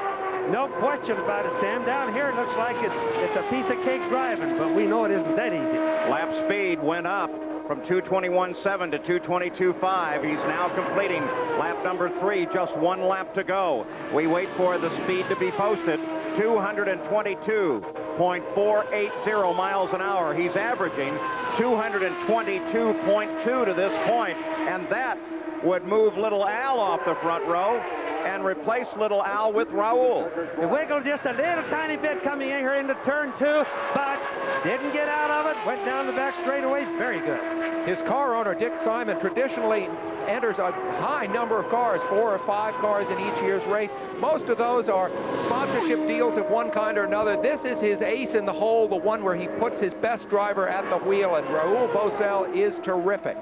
No question about it, Sam. Down here, it looks like it's a piece of cake driving, but we know it isn't that easy. Lap speed went up from 221.7 to 222.5. He's now completing lap number 3, just 1 lap to go. We wait for the speed to be posted, 222.480 miles an hour. He's averaging 222.2 to this point, and that would move Little Al off the front row and replace Little Al with Raul. It wiggled just a little tiny bit coming in here into turn 2, but didn't get out of it, went down the back straightaway. Very good. His car owner, Dick Simon, traditionally enters a high number of cars, 4 or 5 cars in each year's race. Most of those are sponsorship deals of one kind or another. This is his ace in the hole, the one where he puts his best driver at the wheel, and Raul Boisel is terrific.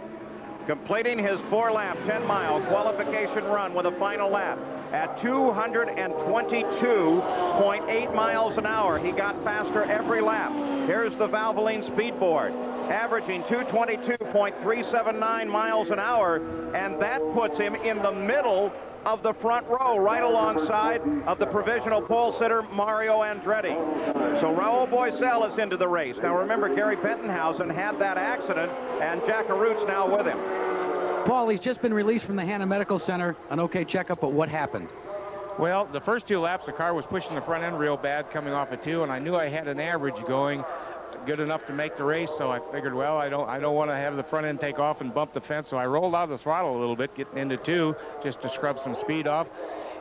Completing his 4-lap, 10-mile qualification run with a final lap at 222.8 miles an hour. He got faster every lap. Here's the Valvoline speed board, averaging 222.379 miles an hour, and that puts him in the middle of the front row, right alongside of the provisional pole sitter, Mario Andretti. So Raul Boisel is into the race. Now remember, Gary Bettenhausen had that accident, and Jack Arut's now with him. Paul, he's just been released from the Hanna Medical Center. An okay checkup, but what happened? Well, the first 2 laps, the car was pushing the front end real bad coming off a 2, and I knew I had an average going good enough to make the race, so I figured, well, I don't want to have the front end take off and bump the fence, so I rolled out of the throttle a little bit, getting into 2, just to scrub some speed off,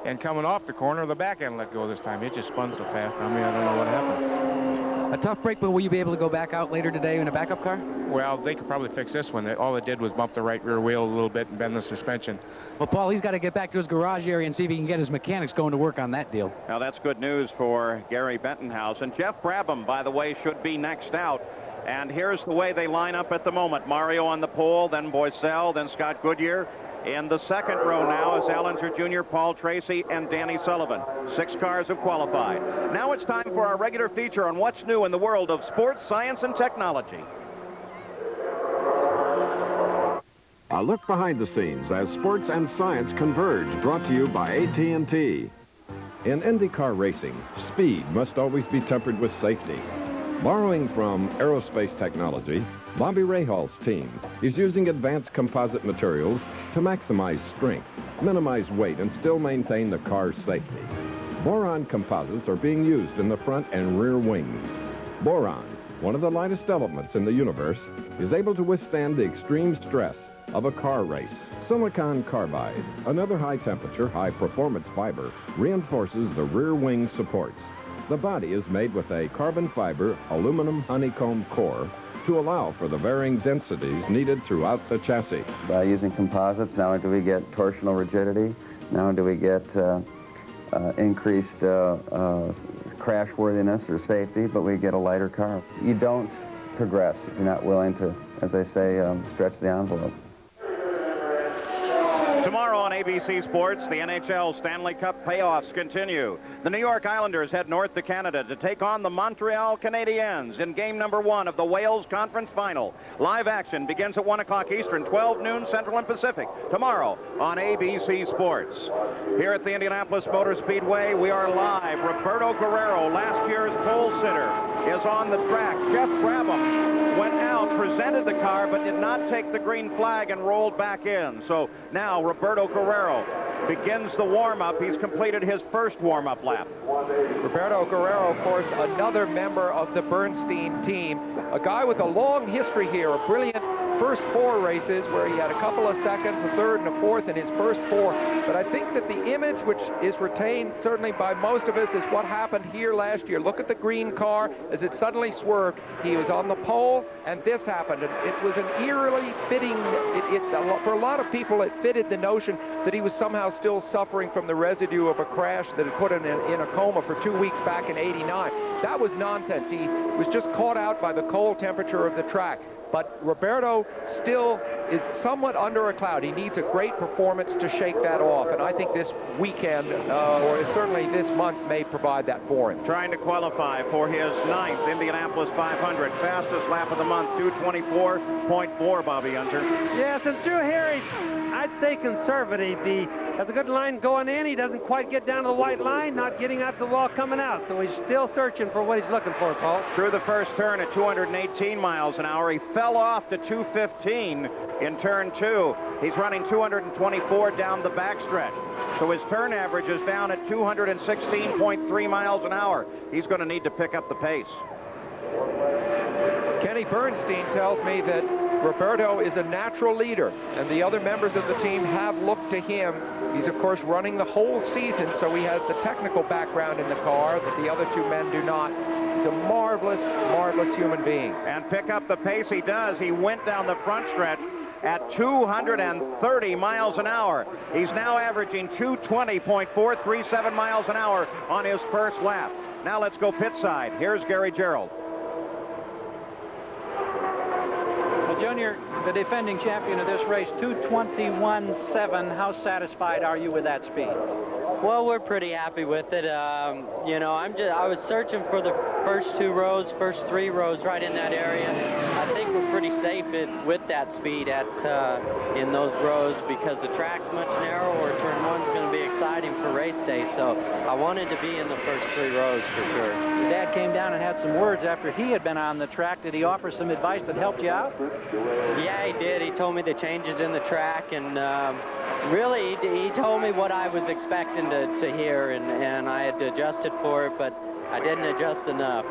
and coming off the corner, the back end let go this time. It just spun so fast on me, I don't know what happened. A tough break, but will you be able to go back out later today in a backup car? Well, they could probably fix this one. All it did was bump the right rear wheel a little bit and bend the suspension. Well, Paul, he's got to get back to his garage area and see if he can get his mechanics going to work on that deal. Now, that's good news for Gary Bentonhouse. And Jeff Brabham, by the way, should be next out. And here's the way they line up at the moment. Mario on the pole, then Boiselle, then Scott Goodyear. In the second row now is Allenser Jr., Paul Tracy, and Danny Sullivan. 6 cars have qualified. Now it's time for our regular feature on what's new in the world of sports, science, and technology. A look behind the scenes as sports and science converge, brought to you by AT&T. In IndyCar racing, speed must always be tempered with safety. Borrowing from aerospace technology, Bobby Rahal's team is using advanced composite materials to maximize strength, minimize weight, and still maintain the car's safety. Boron composites are being used in the front and rear wings. Boron, one of the lightest elements in the universe, is able to withstand the extreme stress of a car race. Silicon carbide, another high-temperature, high-performance fiber, reinforces the rear wing supports. The body is made with a carbon fiber aluminum honeycomb core to allow for the varying densities needed throughout the chassis. By using composites, not only do we get torsional rigidity, not only do we get increased crash worthiness or safety, but we get a lighter car. You don't progress if you're not willing to, as I say, stretch the envelope. Tomorrow on ABC Sports, the NHL Stanley Cup playoffs continue. The New York Islanders head north to Canada to take on the Montreal Canadiens in game number 1 of the Wales Conference Final. Live action begins at 1 o'clock Eastern, 12 noon Central and Pacific, tomorrow on ABC Sports. Here at the Indianapolis Motor Speedway, we are live. Roberto Guerrero, last year's pole sitter, is on the track. Jeff Brabham went out, presented the car, but did not take the green flag and rolled back in. So now Roberto Guerrero begins the warm-up. He's completed his first warm-up lap. Roberto Guerrero, of course, another member of the Bernstein team, a guy with a long history here, a brilliant first 4 races where he had a couple of seconds, a third and a fourth in his first 4. But I think that the image which is retained certainly by most of us is what happened here last year. Look at the green car as it suddenly swerved. He was on the pole and this happened. And it was an eerily fitting, for a lot of people it fitted the notion that he was somehow still suffering from the residue of a crash that had put him in a coma for 2 weeks back in '89. That was nonsense. He was just caught out by the cold temperature of the track. But Roberto still is somewhat under a cloud. He needs a great performance to shake that off. And I think this weekend, or certainly this month, may provide that for him. Trying to qualify for his 9th Indianapolis 500. Fastest lap of the month, 2:24.4, Bobby Unser. Yeah, since Drew Harry, I'd say conservative. He has a good line going in. He doesn't quite get down to the white line, not getting out to the wall coming out. So he's still searching for what he's looking for, Paul. Through the first turn at 218 miles an hour. He fell off to 215 in turn 2. He's running 224 down the backstretch. So his turn average is down at 216.3 miles an hour. He's going to need to pick up the pace. Kenny Bernstein tells me that Roberto is a natural leader, and the other members of the team have looked to him. He's, of course, running the whole season, so he has the technical background in the car that the other 2 men do not. He's a marvelous, marvelous human being. And pick up the pace he does. He went down the front stretch at 230 miles an hour. He's now averaging 220.437 miles an hour on his first lap. Now let's go pit side. Here's Gary Gerould. Well, Junior, the defending champion of this race, 221.7. How satisfied are you with that speed? Well, we're pretty happy with it. You know, I was searching for the first 2 rows, first 3 rows right in that area. I think we're pretty safe with that speed in those rows because the track's much narrower. Turn 1's going to be exciting for race day, so I wanted to be in the first 3 rows for sure. Your dad came down and had some words after he had been on the track. Did he offer some advice that helped you out? Yeah, he did. He told me the changes in the track, and really, he told me what I was expecting to hear, and I had adjusted for it, but I didn't adjust enough.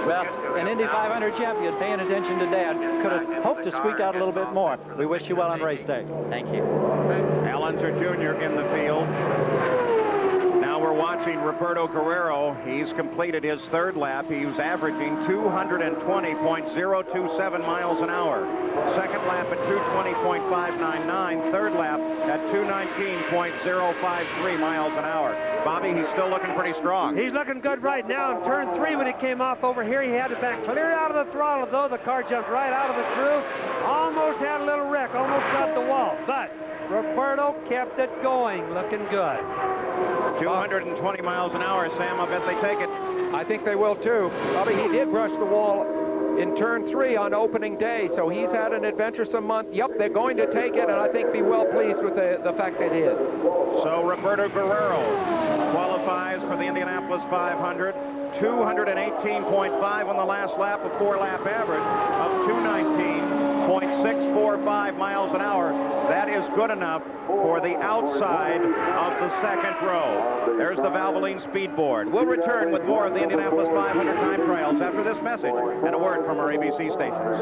Well, an Indy 500 champion paying attention today. I could have hoped to squeak out a little bit more. We wish you well on race day. Thank you. Allenser Jr. in the field. Now we're we're watching Roberto Guerrero. He's completed his third lap. He's averaging 220.027 miles an hour. Second lap at 220.599. Third lap at 219.053 miles an hour. Bobby, he's still looking pretty strong. He's looking good right now. In turn 3, when he came off over here, he had it back clear out of the throttle, though the car jumped right out of the groove. Almost had a little wreck, almost got the wall. But Roberto kept it going, looking good. 220 miles an hour, Sam. I bet they take it. I think they will, too. Bobby, he did brush the wall in turn 3 on opening day, so he's had an adventuresome month. Yep, they're going to take it, and I think be well pleased with the fact they did. So Roberto Guerrero qualifies for the Indianapolis 500. 218.5 on the last lap, a 4-lap average of 219.645 miles an hour. That is good enough for the outside of the second row. There's the Valvoline speed board. We'll return with more of the Indianapolis 500 time trials after this message and a word from our ABC stations.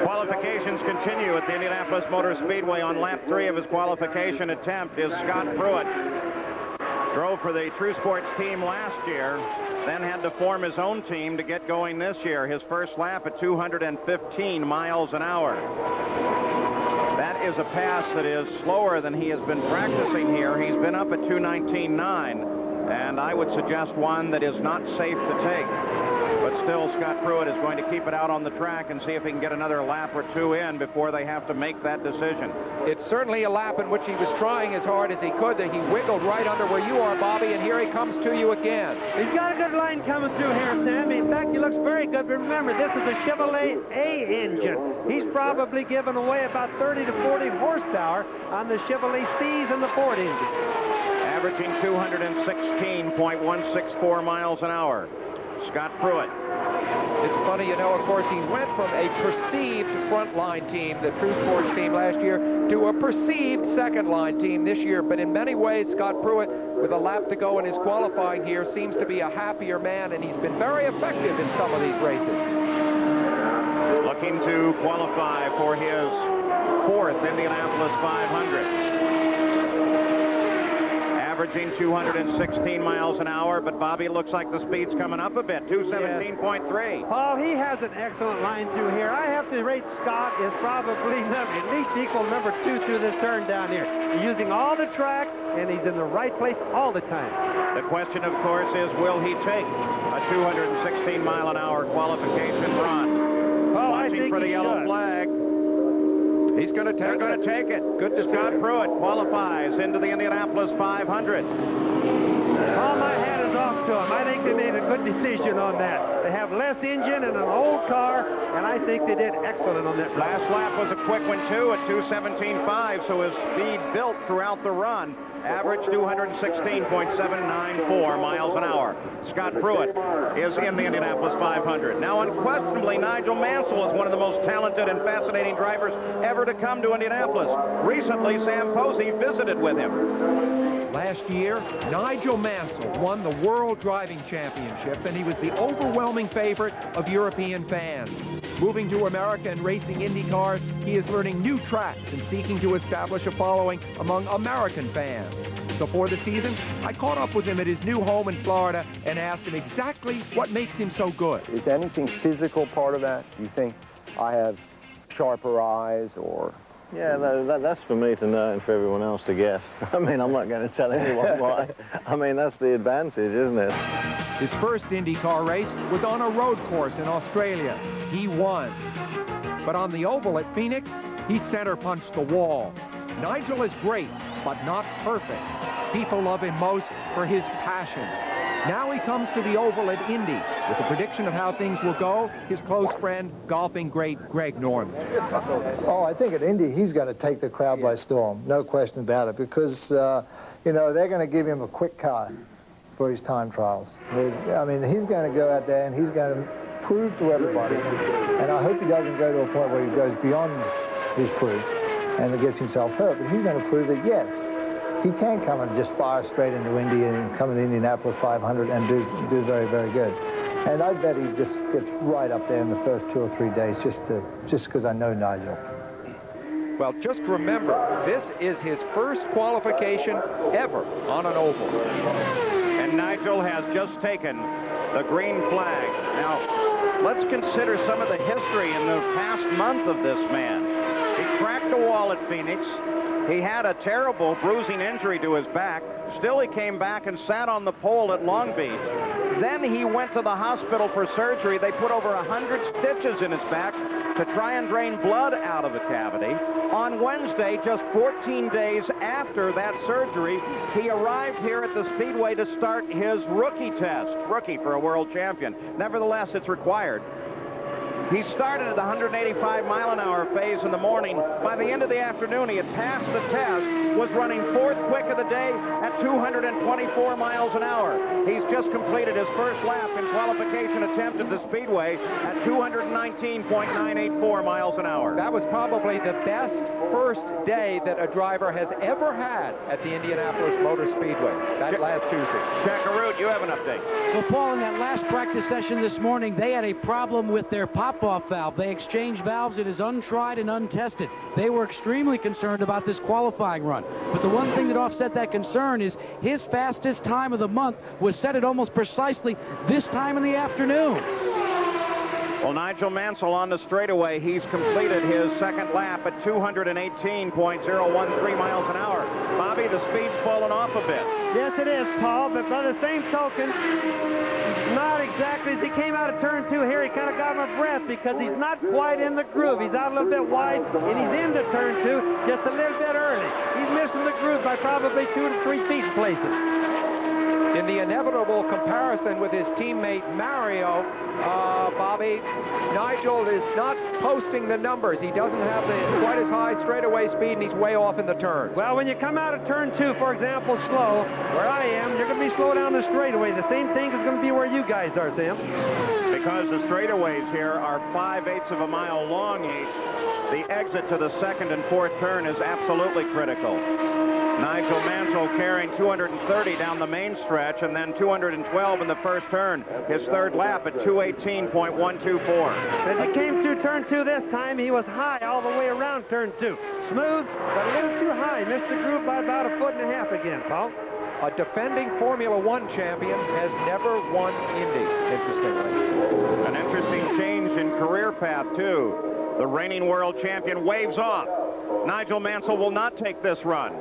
Qualifications continue at the Indianapolis Motor Speedway. On lap 3 of his qualification attempt is Scott Pruitt. Drove for the True Sports team last year, then had to form his own team to get going this year. His first lap at 215 miles an hour. That is a pass that is slower than he has been practicing here. He's been up at 219.9, and I would suggest one that is not safe to take. But still, Scott Pruitt is going to keep it out on the track and see if he can get another lap or 2 in before they have to make that decision. It's certainly a lap in which he was trying as hard as he could. That he wiggled right under where you are, Bobby, and here he comes to you again. He's got a good line coming through here, Sam. In fact, he looks very good. But remember, this is a Chevrolet A engine. He's probably given away about 30 to 40 horsepower on the Chevrolet C's and the Ford engine. Averaging 216.164 miles an hour. Scott Pruitt. It's funny, you know, of course, he went from a perceived front-line team, the True Sports team last year, to a perceived second-line team this year. But in many ways, Scott Pruitt, with a lap to go in his qualifying here, seems to be a happier man, and he's been very effective in some of these races. Looking to qualify for his 4th Indianapolis 500. Averaging 216 miles an hour, but Bobby, looks like the speed's coming up a bit, 217.3. Oh, he has an excellent line through here. I have to rate Scott is probably at least equal number 2 through this turn down here. He's using all the track, and he's in the right place all the time. The question, of course, is will he take a 216-mile-an-hour qualification run? Oh, Watching for the yellow flag. He's going to take it. They're going to take it. Good to Scott Pruitt qualifies into the Indianapolis 500. All my hat is off to him. I think they made a good decision on that. They have less engine and an old car, and I think they did excellent on that. Last lap was a quick one, too, at 217.5, so his speed built throughout the run. Average 216.794 miles an hour. Scott Pruitt is in the Indianapolis 500. Now, unquestionably, Nigel Mansell is one of the most talented and fascinating drivers ever to come to Indianapolis. Recently, Sam Posey visited with him. Last year, Nigel Mansell won the World Driving Championship, and he was the overwhelming favorite of European fans. Moving to America and racing Indy cars, he is learning new tracks and seeking to establish a following among American fans. Before the season, I caught up with him at his new home in Florida and asked him exactly what makes him so good. Is anything physical part of that? Do you think I have sharper eyes or... Yeah, that's for me to know and for everyone else to guess. I mean, I'm not going to tell anyone why. I mean, that's the advantage, isn't it? His first IndyCar race was on a road course in Australia. He won. But on the oval at Phoenix, he center punched the wall. Nigel is great, but not perfect. People love him most for his passion. Now he comes to the oval at Indy. With the prediction of how things will go, his close friend, golfing great Greg Norman. Oh, I think at Indy, he's going to take the crowd by storm. No question about it, because, you know, they're going to give him a quick car for his time trials. I mean, he's going to go out there and he's going to prove to everybody. And I hope he doesn't go to a point where he goes beyond his proof and gets himself hurt. But he's going to prove that, yes, he can come and just fire straight into Indy and come in the Indianapolis 500 and do very, very good. And I bet he just gets right up there in the first 2 or 3 days just because I know Nigel. Well, just remember, this is his first qualification ever on an oval. And Nigel has just taken the green flag. Now, let's consider some of the history in the past month of this man. He cracked a wall at Phoenix. He had a terrible bruising injury to his back. Still, he came back and sat on the pole at Long Beach. Then he went to the hospital for surgery. They put over 100 stitches in his back to try and drain blood out of the cavity. On Wednesday, just 14 days after that surgery, he arrived here at the Speedway to start his rookie test. Rookie for a world champion. Nevertheless, it's required. He started at the 185-mile-an-hour phase in the morning. By the end of the afternoon, he had passed the test, was running fourth quick of the day at 224 miles an hour. He's just completed his first lap in qualification attempt at the Speedway at 219.984 miles an hour. That was probably the best first day that a driver has ever had at the Indianapolis Motor Speedway, that last Tuesday. Jack Arute, you have an update. Well, Paul, in that last practice session this morning, they had a problem with their pop-off valve. They exchanged valves. It is untried and untested. They were extremely concerned about this qualifying run. But the one thing that offset that concern is his fastest time of the month was set at almost precisely this time in the afternoon. Well, Nigel Mansell on the straightaway. He's completed his second lap at 218.013 miles an hour. Bobby, the speed's fallen off a bit. Yes, it is, Paul, but by the same token, not exactly. As he came out of turn 2 here, he kind of got him a breath because he's not quite in the groove. He's out a little bit wide, and he's into turn 2 just a little bit early. He's missing the groove by probably 2 to 3 feet in places. In the inevitable comparison with his teammate Mario, Bobby, Nigel is not posting the numbers. He doesn't have quite as high straightaway speed, and he's way off in the turns. Well, when you come out of turn 2, for example, slow, where I am, you're going to be slow down the straightaway. The same thing is going to be where you guys are, Sam. Because the straightaways here are 5/8 of a mile long each, the exit to the second and fourth turn is absolutely critical. Nigel Mansell carrying 230 down the main stretch and then 212 in the first turn. His third lap at 218.124. As he came through turn 2 this time, he was high all the way around turn 2. Smooth, but a little too high. Missed the groove by about 1.5 feet again, Paul. A defending Formula One champion has never won Indy, interestingly. An interesting change in career path, too. The reigning world champion waves off. Nigel Mansell will not take this run.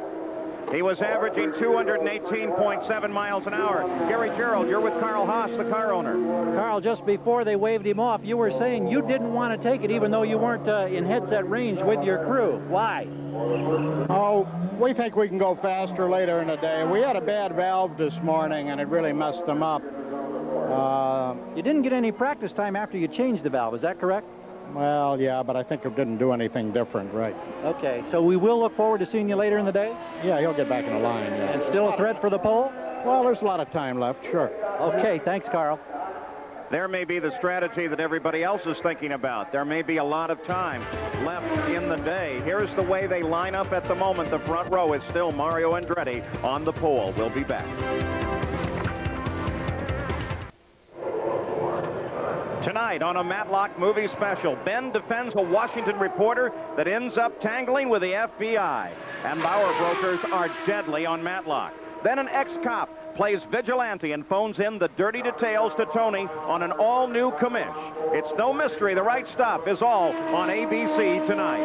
He was averaging 218.7 miles an hour. Gary Gerald, you're with Carl Haas, the car owner. Carl, just before they waved him off, you were saying you didn't want to take it even though you weren't in headset range with your crew. Why? Oh, we think we can go faster later in the day. We had a bad valve this morning, and it really messed them up. You didn't get any practice time after you changed the valve, is that correct? Well, yeah, but I think it didn't do anything different, right? Okay, so we will look forward to seeing you later in the day? Yeah, he'll get back in the line. Yeah. And still a threat for the pole? Well, there's a lot of time left, sure. Okay, thanks, Carl. There may be the strategy that everybody else is thinking about. There may be a lot of time left in the day. Here's the way they line up at the moment. The front row is still Mario Andretti on the pole. We'll be back. Tonight on a Matlock movie special, Ben defends a Washington reporter that ends up tangling with the FBI. And Bauer brokers are deadly on Matlock. Then an ex-cop plays vigilante and phones in the dirty details to Tony on an all-new commish. It's no mystery. The Right Stuff is all on ABC tonight.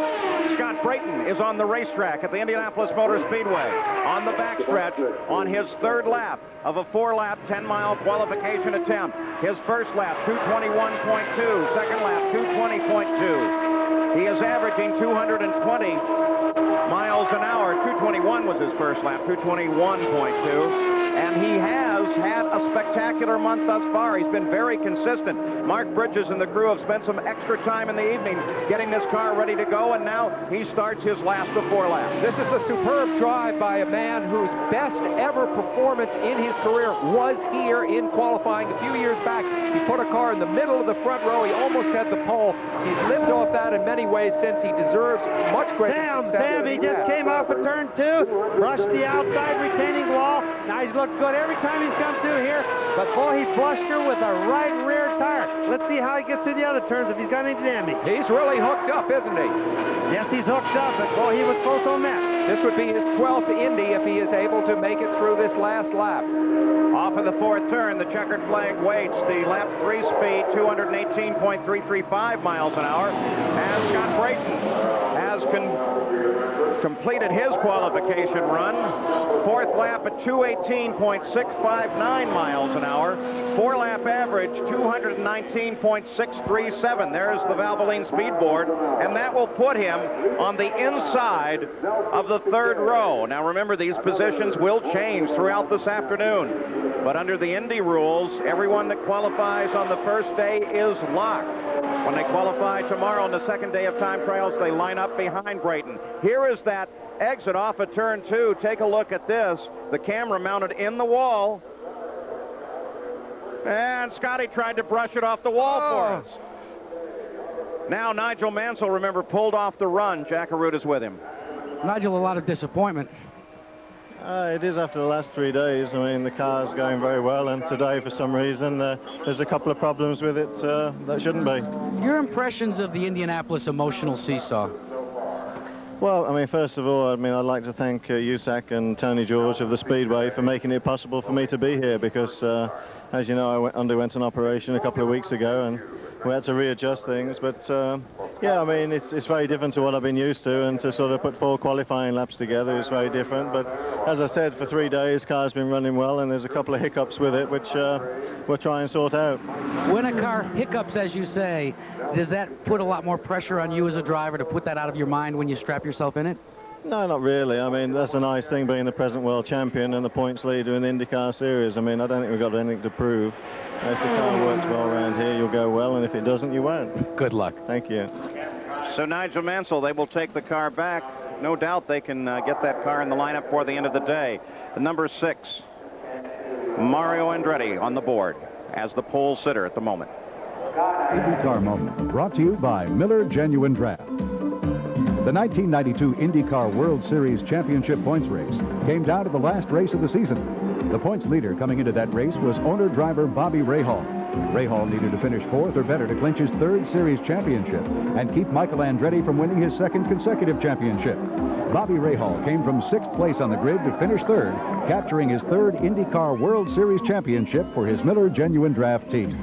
Scott Brayton is on the racetrack at the Indianapolis Motor Speedway on the backstretch on his third lap of a 4-lap, 10-mile qualification attempt. His first lap, 221.2. Second lap, 220.2. He is averaging 220 miles an hour. 221 was his first lap, 221.2. And he has had a spectacular month thus far. He's been very consistent. Mark Bridges and the crew have spent some extra time in the evening getting this car ready to go, and now he starts his last of 4 laps. This is a superb drive by a man whose best ever performance in his career was here in qualifying a few years back. He put a car in the middle of the front row. He almost had the pole. He's lived off that in many ways since. He deserves much credit. Sam, he just came off of turn 2, brushed the outside retaining wall. Now he's looked good every time he's come through here. But boy, he flushed her with a right rear tire. Let's see how he gets through the other turns, if he's got any damage. He's really hooked up, isn't he? Yes, he's hooked up, but boy, he was close on that. This would be his 12th Indy if he is able to make it through this last lap. Off of the fourth turn, the checkered flag waits. The lap 3 speed, 218.335 miles an hour. And Scott Brayton has completed his qualification run. Fourth lap at 218.659 miles an hour. 4-lap average, 219.637. There's the Valvoline speed board, and that will put him on the inside of the third row. Now remember, these positions will change throughout this afternoon, but under the Indy rules, everyone that qualifies on the first day is locked. When they qualify tomorrow on the second day of time trials, they line up behind Brayton. Here is that exit off of turn 2. Take a look at this. The camera mounted in the wall. And Scotty tried to brush it off the wall for us. Now Nigel Mansell, remember, pulled off the run. Jack Arute is with him. Nigel, a lot of disappointment. It is after the last 3 days. I mean, the car's going very well, and today, for some reason, there's a couple of problems with it that shouldn't be. Your impressions of the Indianapolis emotional seesaw? Well, I mean, first of all, I mean, I'd like to thank USAC and Tony George of the Speedway for making it possible for me to be here, because, as you know, I underwent an operation a couple of weeks ago, and we had to readjust things. But yeah, I mean, it's very different to what I've been used to, and to sort of put 4 qualifying laps together is very different. But as I said, for 3 days, car's been running well, and there's a couple of hiccups with it, which we'll try and sort out. When a car hiccups, as you say, does that put a lot more pressure on you as a driver to put that out of your mind when you strap yourself in it? No, not really. I mean, that's a nice thing, being the present world champion and the points leader in the IndyCar series. I mean, I don't think we've got anything to prove. If the car works well around here, you'll go well, and if it doesn't, you won't. Good luck. Thank you. So Nigel Mansell, they will take the car back. No doubt they can get that car in the lineup for the end of the day. The number 6, Mario Andretti, on the board as the pole sitter at the moment. IndyCar Moment, brought to you by Miller Genuine Draft. The 1992 IndyCar World Series Championship points race came down to the last race of the season. The points leader coming into that race was owner-driver Bobby Rahal. Rahal needed to finish 4th or better to clinch his 3rd series championship and keep Michael Andretti from winning his 2nd consecutive championship. Bobby Rahal came from 6th place on the grid to finish 3rd, capturing his 3rd IndyCar World Series championship for his Miller Genuine Draft team.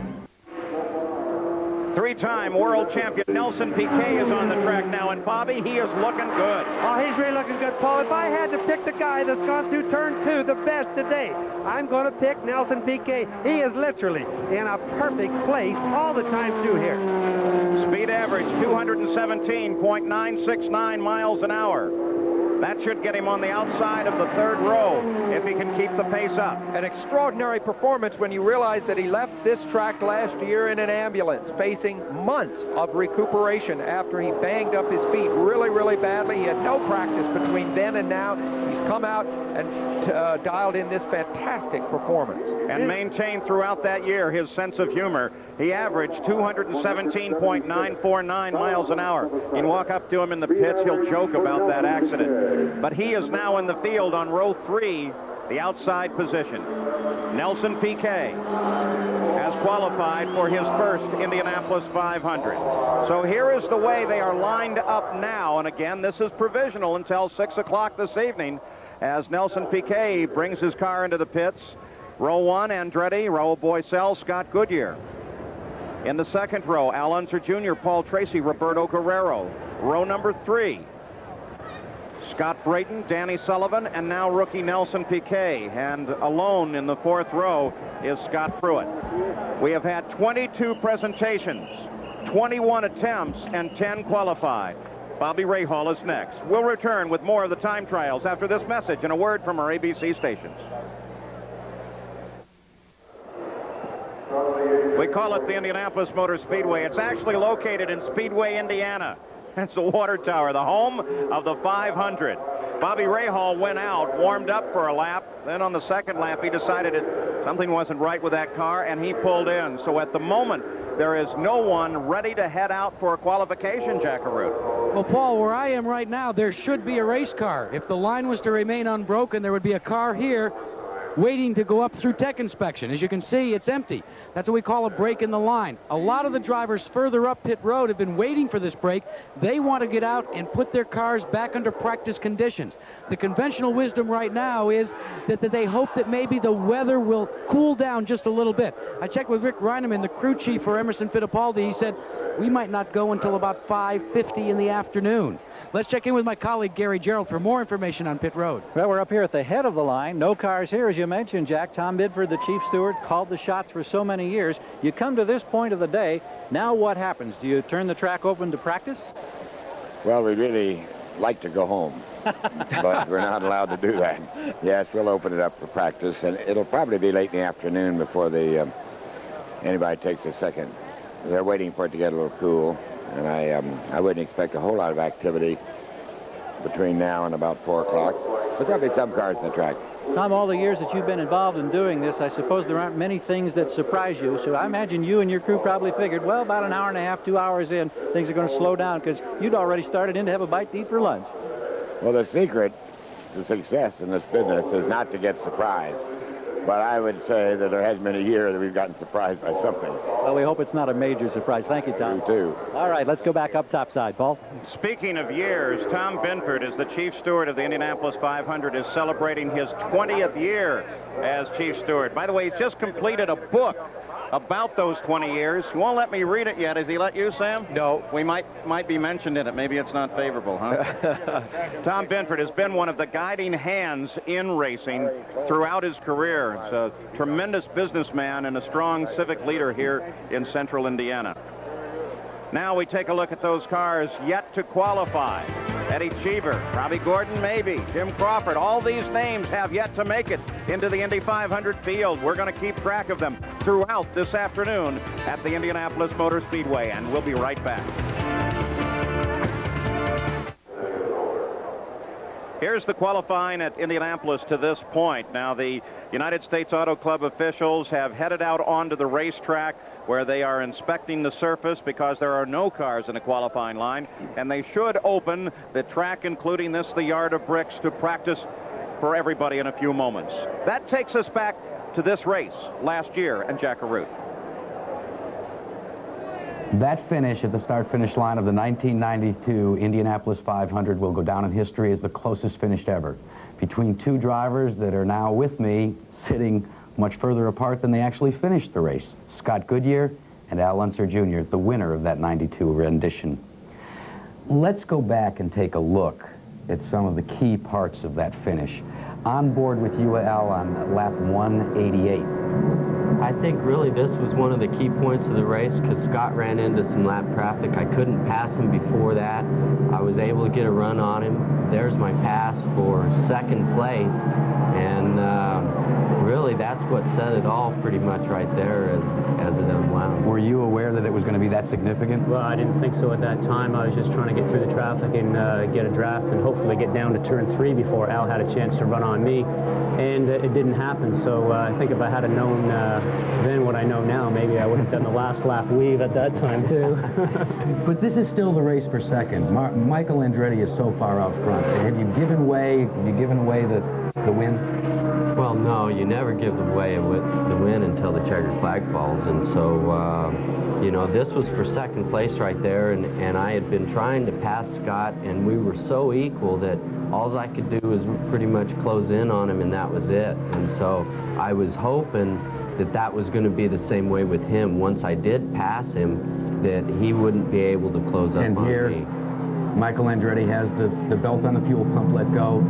3-time world champion Nelson Piquet is on the track now, and Bobby, he is looking good. Oh, he's really looking good, Paul. If I had to pick the guy that's gone through turn 2 the best today, I'm going to pick Nelson Piquet. He is literally in a perfect place all the time through here. Speed average 217.969 miles an hour. That should get him on the outside of the 3rd row if he can keep the pace up. An extraordinary performance when you realize that he left this track last year in an ambulance, facing months of recuperation after he banged up his feet really, really badly. He had no practice between then and now. He's come out and dialed in this fantastic performance. And maintained throughout that year his sense of humor. He averaged 217.949 miles an hour. You can walk up to him in the pits, he'll joke about that accident. But he is now in the field on row 3, the outside position. Nelson Piquet has qualified for his first Indianapolis 500. So here is the way they are lined up now. And again, this is provisional until 6 o'clock this evening as Nelson Piquet brings his car into the pits. Row 1, Andretti. Raul Boesel, Scott Goodyear. In the 2nd row, Al Unser Jr., Paul Tracy, Roberto Guerrero. Row number 3, Scott Brayton, Danny Sullivan, and now rookie Nelson Piquet. And alone in the 4th row is Scott Pruitt. We have had 22 presentations, 21 attempts, and 10 qualified. Bobby Rahal is next. We'll return with more of the time trials after this message and a word from our ABC stations. We call it the Indianapolis Motor Speedway. It's actually located in Speedway, Indiana. It's the water tower, the home of the 500. Bobby Rahal went out, warmed up for a lap. Then on the 2nd lap, he decided something wasn't right with that car, and he pulled in. So at the moment, there is no one ready to head out for a qualification, Jack Arute. Well, Paul, where I am right now, there should be a race car. If the line was to remain unbroken, there would be a car here waiting to go up through tech inspection. As you can see, it's empty. That's what we call a break in the line. A lot of the drivers further up pit road have been waiting for this break. They want to get out and put their cars back under practice conditions. The conventional wisdom right now is that they hope that maybe the weather will cool down just a little bit. I checked with Rick Reineman, the crew chief for Emerson Fittipaldi. He said, we might not go until about 5:50 in the afternoon. Let's check in with my colleague Gary Gerald for more information on pit road. Well, we're up here at the head of the line. No cars here, as you mentioned, Jack. Tom Bidford, the chief steward, called the shots for so many years. You come to this point of the day. Now what happens? Do you turn the track open to practice? Well, we really like to go home, but we're not allowed to do that. Yes, we'll open it up for practice, and it'll probably be late in the afternoon before anybody takes a second. They're waiting for it to get a little cool. And I wouldn't expect a whole lot of activity between now and about 4 o'clock. But there'll be some cars in the track. Tom, all the years that you've been involved in doing this, I suppose there aren't many things that surprise you. So I imagine you and your crew probably figured, well, about an hour and a half, 2 hours in, things are going to slow down because you'd already started in to have a bite to eat for lunch. Well, the secret to success in this business is not to get surprised. But I would say that there has been a year that we've gotten surprised by something. Well, we hope it's not a major surprise. Thank you, Tom. You too. All right, let's go back up topside, Paul. Speaking of years, Tom Binford, as the chief steward of the Indianapolis 500, is celebrating his 20th year as chief steward. By the way, he's just completed a book about those 20 years. You won't let me read it yet. Has he let you, Sam? No. We might be mentioned in it. Maybe it's not favorable, huh? Tom Binford has been one of the guiding hands in racing throughout his career. He's a tremendous businessman and a strong civic leader here in central Indiana. Now we take a look at those cars yet to qualify. Eddie Cheever, Robbie Gordon, maybe, Jim Crawford. All these names have yet to make it into the Indy 500 field. We're going to keep track of them throughout this afternoon at the Indianapolis Motor Speedway, and we'll be right back. Here's the qualifying at Indianapolis to this point. Now, the United States Auto Club officials have headed out onto the racetrack where they are inspecting the surface because there are no cars in the qualifying line, and they should open the track, including the yard of bricks, to practice for everybody in a few moments. That takes us back to this race last year and Jack Arute. That finish at the start-finish line of the 1992 Indianapolis 500 will go down in history as the closest finish ever, between two drivers that are now with me sitting much further apart than they actually finished the race. Scott Goodyear and Al Unser Jr., the winner of that 92 rendition. Let's go back and take a look at some of the key parts of that finish. On board with you, Al, on lap 188. I think really this was one of the key points of the race because Scott ran into some lap traffic. I couldn't pass him before that. I was able to get a run on him. There's my pass for second place, and really that's what set it all pretty much right there as it unwound. Were you aware that it was going to be that significant? Well, I didn't think so at that time. I was just trying to get through the traffic and get a draft and hopefully get down to turn 3 before Al had a chance to run on me. And it didn't happen, so I think if I had known then what I know now, maybe I would have done the last lap weave at that time, too. But this is still the race for second. Michael Andretti is so far out front. Have you given away the win? Well, no, you never give away the win until the checkered flag falls, and so, you know, this was for second place right there, and I had been trying to pass Scott, and we were so equal that all I could do was pretty much close in on him, and that was it. And so I was hoping that that was going to be the same way with him. Once I did pass him, that he wouldn't be able to close up on me. Michael Andretti has the belt on the fuel pump let go.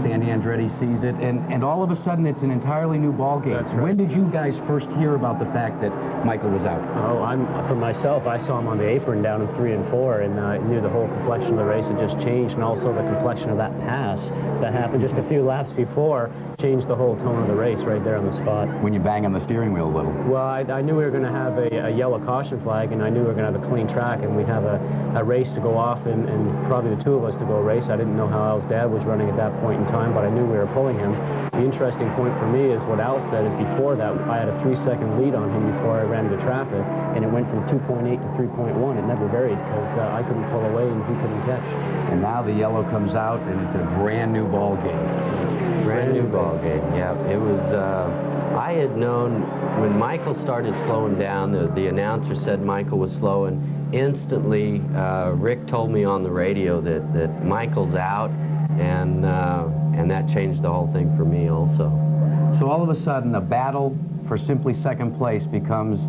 Sandy Andretti sees it, and all of a sudden it's an entirely new ball game. Right. When did you guys first hear about the fact that Michael was out? Oh, for myself, I saw him on the apron down in 3 and 4, and I knew the whole complexion of the race had just changed, and also the complexion of that pass that happened just a few laps before changed the whole tone of the race right there on the spot. When you bang on the steering wheel a little? Well, I knew we were going to have a yellow caution flag, and I knew we were going to have a clean track, and we'd have a race to go off, and probably the two of us to go race. I didn't know how Al's dad was running at that point in time, but I knew we were pulling him. The interesting point for me is what Al said is before that, I had a 3-second lead on him before I ran into traffic, and it went from 2.8 to 3.1. It never varied because I couldn't pull away and he couldn't catch. And now the yellow comes out, and it's a brand new ball game. Brand new ball game, yeah. It was, I had known when Michael started slowing down, the announcer said Michael was slow, and instantly Rick told me on the radio that Michael's out, and that changed the whole thing for me also. So all of a sudden, a battle for simply second place becomes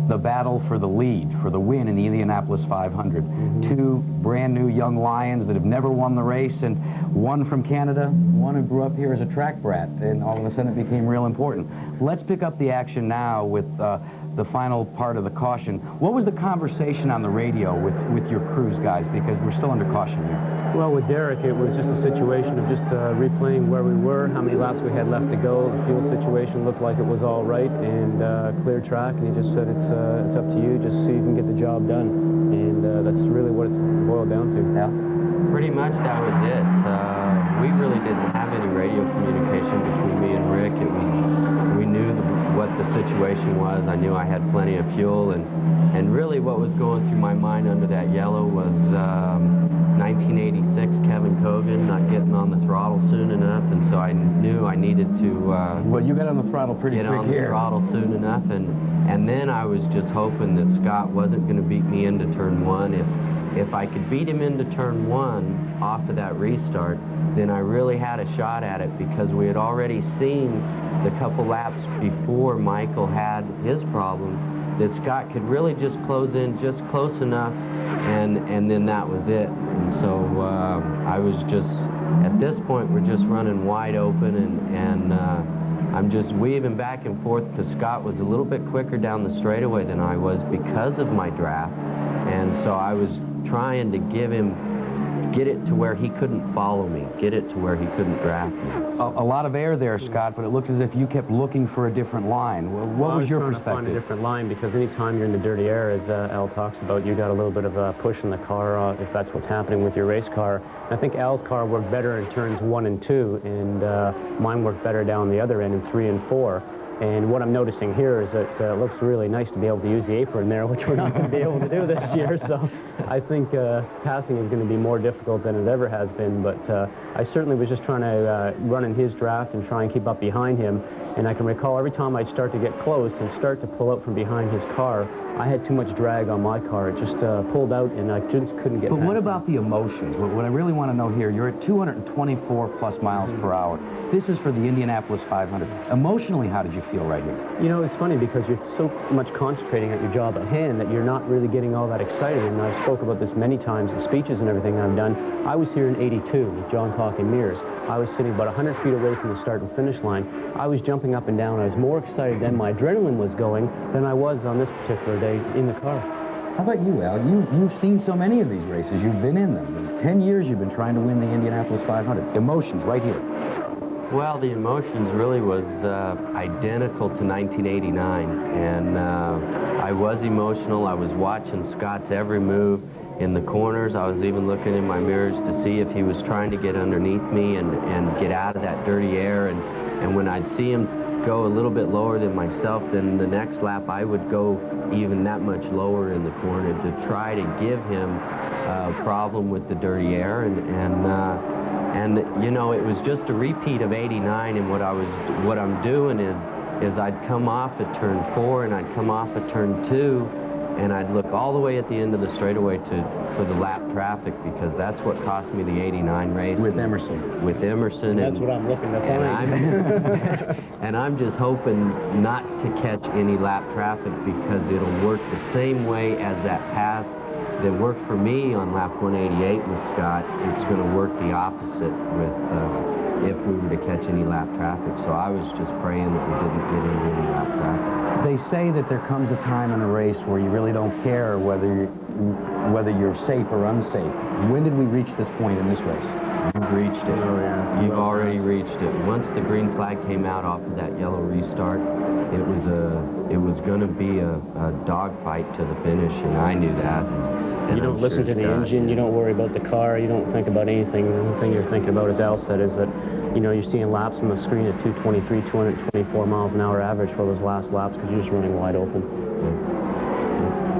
the battle for the lead, for the win in the Indianapolis 500. Two brand new young lions that have never won the race, and one from Canada, one who grew up here as a track brat, and all of a sudden it became real important. Let's pick up the action now with the final part of the caution. What was the conversation on the radio with your crews, guys, because we're still under caution here? Well, with Derek, it was just a situation of just replaying where we were, how many laps we had left to go. The fuel situation looked like it was all right, and clear track, and he just said it's up to you, just see if you can get the job done. And that's really what it's boiled down to. Yeah. Pretty much that was it. We really didn't have any radio communication between me and Rick. It was, we knew what the situation was. I knew I had plenty of fuel, and really what was going through my mind under that yellow was 1986 Kevin Cogan not getting on the throttle soon enough, and so I knew I needed to well, you got on the throttle pretty quick here. Get on the throttle soon enough, and then I was just hoping that Scott wasn't going to beat me into turn one. If I could beat him into turn one off of that restart, then I really had a shot at it, because we had already seen the couple laps before Michael had his problem that Scott could really just close in just close enough, and then that was it. And so I was just, at this point, we're just running wide open, and I'm just weaving back and forth, because Scott was a little bit quicker down the straightaway than I was because of my draft, and so I was trying to get it to where he couldn't follow me, get it to where he couldn't draft me. A lot of air there, Scott, but it looked as if you kept looking for a different line. What was your perspective? I was trying to find a different line, because anytime you're in the dirty air, as Al talks about, you got a little bit of a push in the car, if that's what's happening with your race car. I think Al's car worked better in turns 1 and 2, and mine worked better down the other end in 3 and 4. And what I'm noticing here is that it looks really nice to be able to use the apron there, which we're not going to be able to do this year. So I think passing is going to be more difficult than it ever has been. But I certainly was just trying to run in his draft and try and keep up behind him. And I can recall every time I'd start to get close and start to pull out from behind his car, I had too much drag on my car. It just pulled out, and I just couldn't get past. But what about the emotions? What I really want to know here, you're at 224 plus miles per hour. This is for the Indianapolis 500. Emotionally, how did you feel right here? You know, it's funny, because you're so much concentrating at your job at hand that you're not really getting all that excited. And I've spoke about this many times in speeches and everything I've done. I was here in '82 with John Talking Mears. I was sitting about 100 feet away from the start and finish line. I was jumping up and down. I was more excited than my adrenaline was going than I was on this particular day in the car. How about you, Al? You've seen so many of these races. You've been in them. In 10 years you've been trying to win the Indianapolis 500. Emotions right here. Well, the emotions really was identical to 1989, and I was emotional. I was watching Scott's every move in the corners. I was even looking in my mirrors to see if he was trying to get underneath me and get out of that dirty air, and when I'd see him go a little bit lower than myself, then the next lap I would go even that much lower in the corner to try to give him a problem with the dirty air, and you know, it was just a repeat of '89, and what I'm doing is I'd come off at turn 4 and I'd come off at turn 2, and I'd look all the way at the end of the straightaway for the lap traffic, because that's what cost me the '89 race. With Emerson. With Emerson. That's what I'm looking to find. And I'm just hoping not to catch any lap traffic, because it'll work the same way as that pass that worked for me on lap 188 with Scott. It's going to work the opposite with if we were to catch any lap traffic. So I was just praying that we didn't get into any lap traffic. They say that there comes a time in a race where you really don't care whether you're safe or unsafe. When did we reach this point in this race? You've reached it. Oh, yeah. You've already reached it. Once the green flag came out off of that yellow restart, it was going to be a dogfight to the finish, and I knew that. And you don't listen to the engine. You don't worry about the car. You don't think about anything. The only thing you're thinking about, as Al said, is that, you know, you're seeing laps on the screen at 223, 224 miles an hour average for those last laps, because you're just running wide open.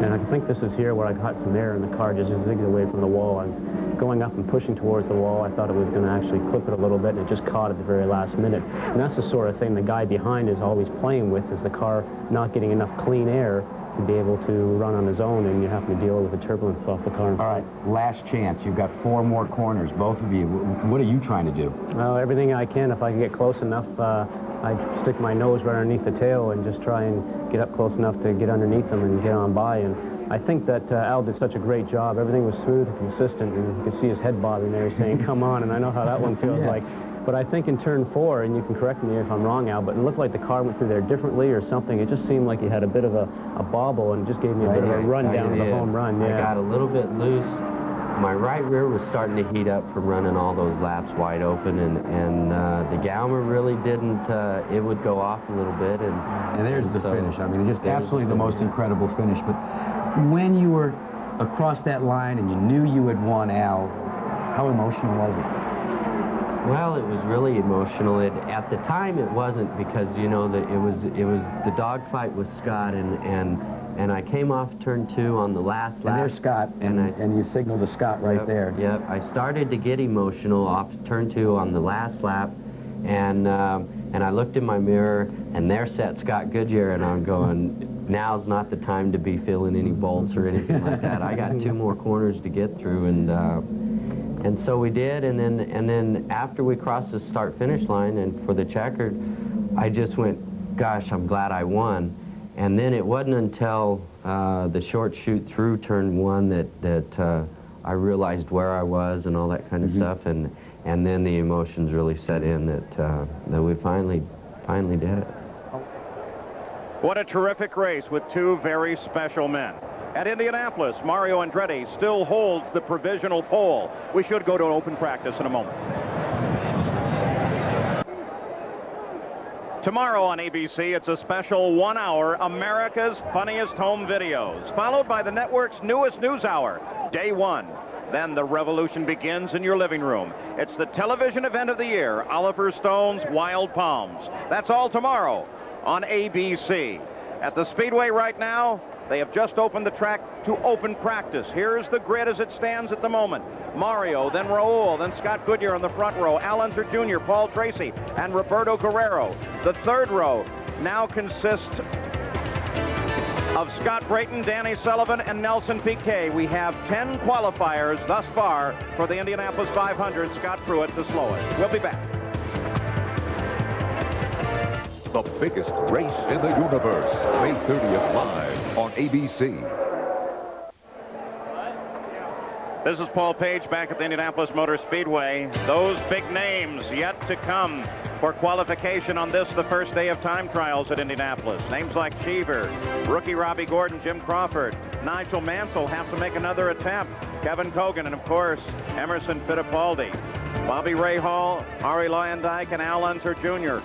And I think this is here where I got some air, and the car just zigged away from the wall. going up and pushing towards the wall. I thought it was going to actually clip it a little bit, and it just caught at the very last minute. And that's the sort of thing the guy behind is always playing with, is the car not getting enough clean air to be able to run on his own, and you have to deal with the turbulence off the car. All right, last chance. You've got 4 more corners, both of you. What are you trying to do? Well, everything I can. If I can get close enough, I stick my nose right underneath the tail and just try and get up close enough to get underneath them and get on by. And I think that Al did such a great job. Everything was smooth and consistent, and you could see his head bobbing there saying, come on, and I know how that one feels like. But I think in turn 4, and you can correct me if I'm wrong, Al, but it looked like the car went through there differently or something. It just seemed like he had a bit of a bobble, and it just gave me a bit of a run down to the home run. I got a little bit loose. My right rear was starting to heat up from running all those laps wide open, and the Gaumer really didn't, it would go off a little bit. And there's the finish. I mean, just absolutely the most incredible finish. But when you were across that line and you knew you had won, Al, how emotional was it? Well, it was really emotional. At the time, it wasn't, because you know that it was the dogfight with Scott, and I came off turn 2 on the last lap. And there's Scott, and you signaled to Scott right there. Yep. I started to get emotional off turn 2 on the last lap, and I looked in my mirror, and there sat Scott Goodyear, and I'm going, now's not the time to be feeling any bolts or anything like that. I got 2 more corners to get through, and so we did, and then after we crossed the start-finish line and for the checkered, I just went, gosh, I'm glad I won. And then it wasn't until the short shoot through turn 1 that I realized where I was and all that kind of stuff, and then the emotions really set in that we finally did it. What a terrific race with 2 very special men. At Indianapolis, Mario Andretti still holds the provisional pole. We should go to an open practice in a moment. Tomorrow on ABC, it's a special 1-hour America's Funniest Home Videos, followed by the network's newest news hour, Day 1. Then the revolution begins in your living room. It's the television event of the year, Oliver Stone's Wild Palms. That's all tomorrow on ABC. At the Speedway right now, they have just opened the track to open practice. Here's the grid as it stands at the moment. Mario, then Raul, then Scott Goodyear in the front row, Al Unser Jr., Paul Tracy, and Roberto Guerrero. The third row now consists of Scott Brayton, Danny Sullivan, and Nelson Piquet. We have 10 qualifiers thus far for the Indianapolis 500. Scott Pruitt, the slowest. We'll be back. The biggest race in the universe, May 30th live on ABC. This is Paul Page back at the Indianapolis Motor Speedway. Those big names yet to come for qualification on this, the first day of time trials at Indianapolis. Names like Cheever, rookie Robbie Gordon, Jim Crawford, Nigel Mansell have to make another attempt, Kevin Cogan, and of course, Emerson Fittipaldi. Bobby Rahal, Ari Luyendyk, and Al Unser Jr.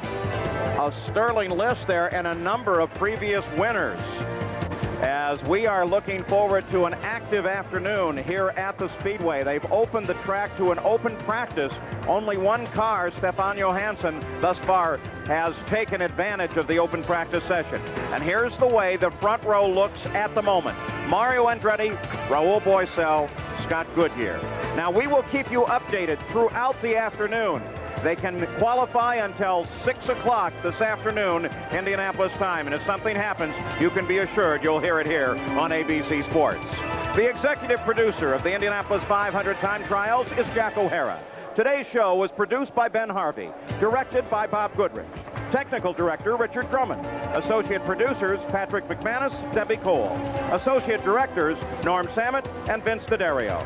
A sterling list there and a number of previous winners, as we are looking forward to an active afternoon here at the Speedway. They've opened the track to an open practice. Only one car, Stefan Johansson, thus far has taken advantage of the open practice session. And here's the way the front row looks at the moment. Mario Andretti, Raul Boesel, Scott Goodyear. Now, we will keep you updated throughout the afternoon. They can qualify until 6 o'clock this afternoon, Indianapolis time. And if something happens, you can be assured you'll hear it here on ABC Sports. The executive producer of the Indianapolis 500 time trials is Jack O'Hara. Today's show was produced by Ben Harvey, directed by Bob Goodrich. Technical director, Richard Drummond. Associate producers, Patrick McManus, Debbie Cole. Associate directors, Norm Sammet and Vince D'Addario.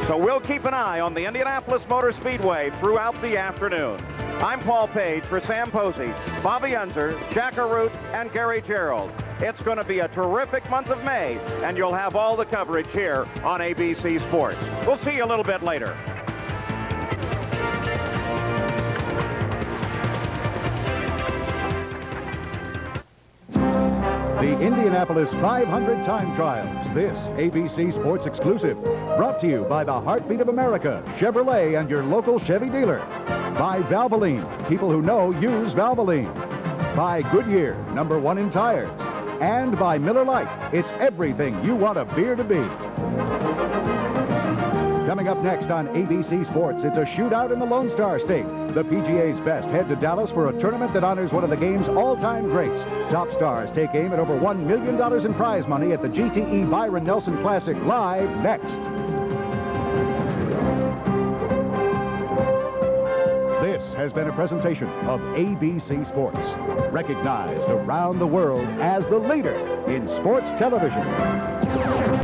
So we'll keep an eye on the Indianapolis Motor Speedway throughout the afternoon. I'm Paul Page for Sam Posey, Bobby Unser, Jack Arute, and Gary Gerald. It's going to be a terrific month of May, and you'll have all the coverage here on ABC Sports. We'll see you a little bit later. The Indianapolis 500 time trials. This ABC Sports exclusive. Brought to you by the Heartbeat of America, Chevrolet, and your local Chevy dealer. By Valvoline. People who know use Valvoline. By Goodyear, #1 in tires. And by Miller Lite. It's everything you want a beer to be. Coming up next on ABC Sports, it's a shootout in the Lone Star State. The PGA's best head to Dallas for a tournament that honors one of the game's all-time greats. Top stars take aim at over $1 million in prize money at the GTE Byron Nelson Classic live next. This has been a presentation of ABC Sports, recognized around the world as the leader in sports television.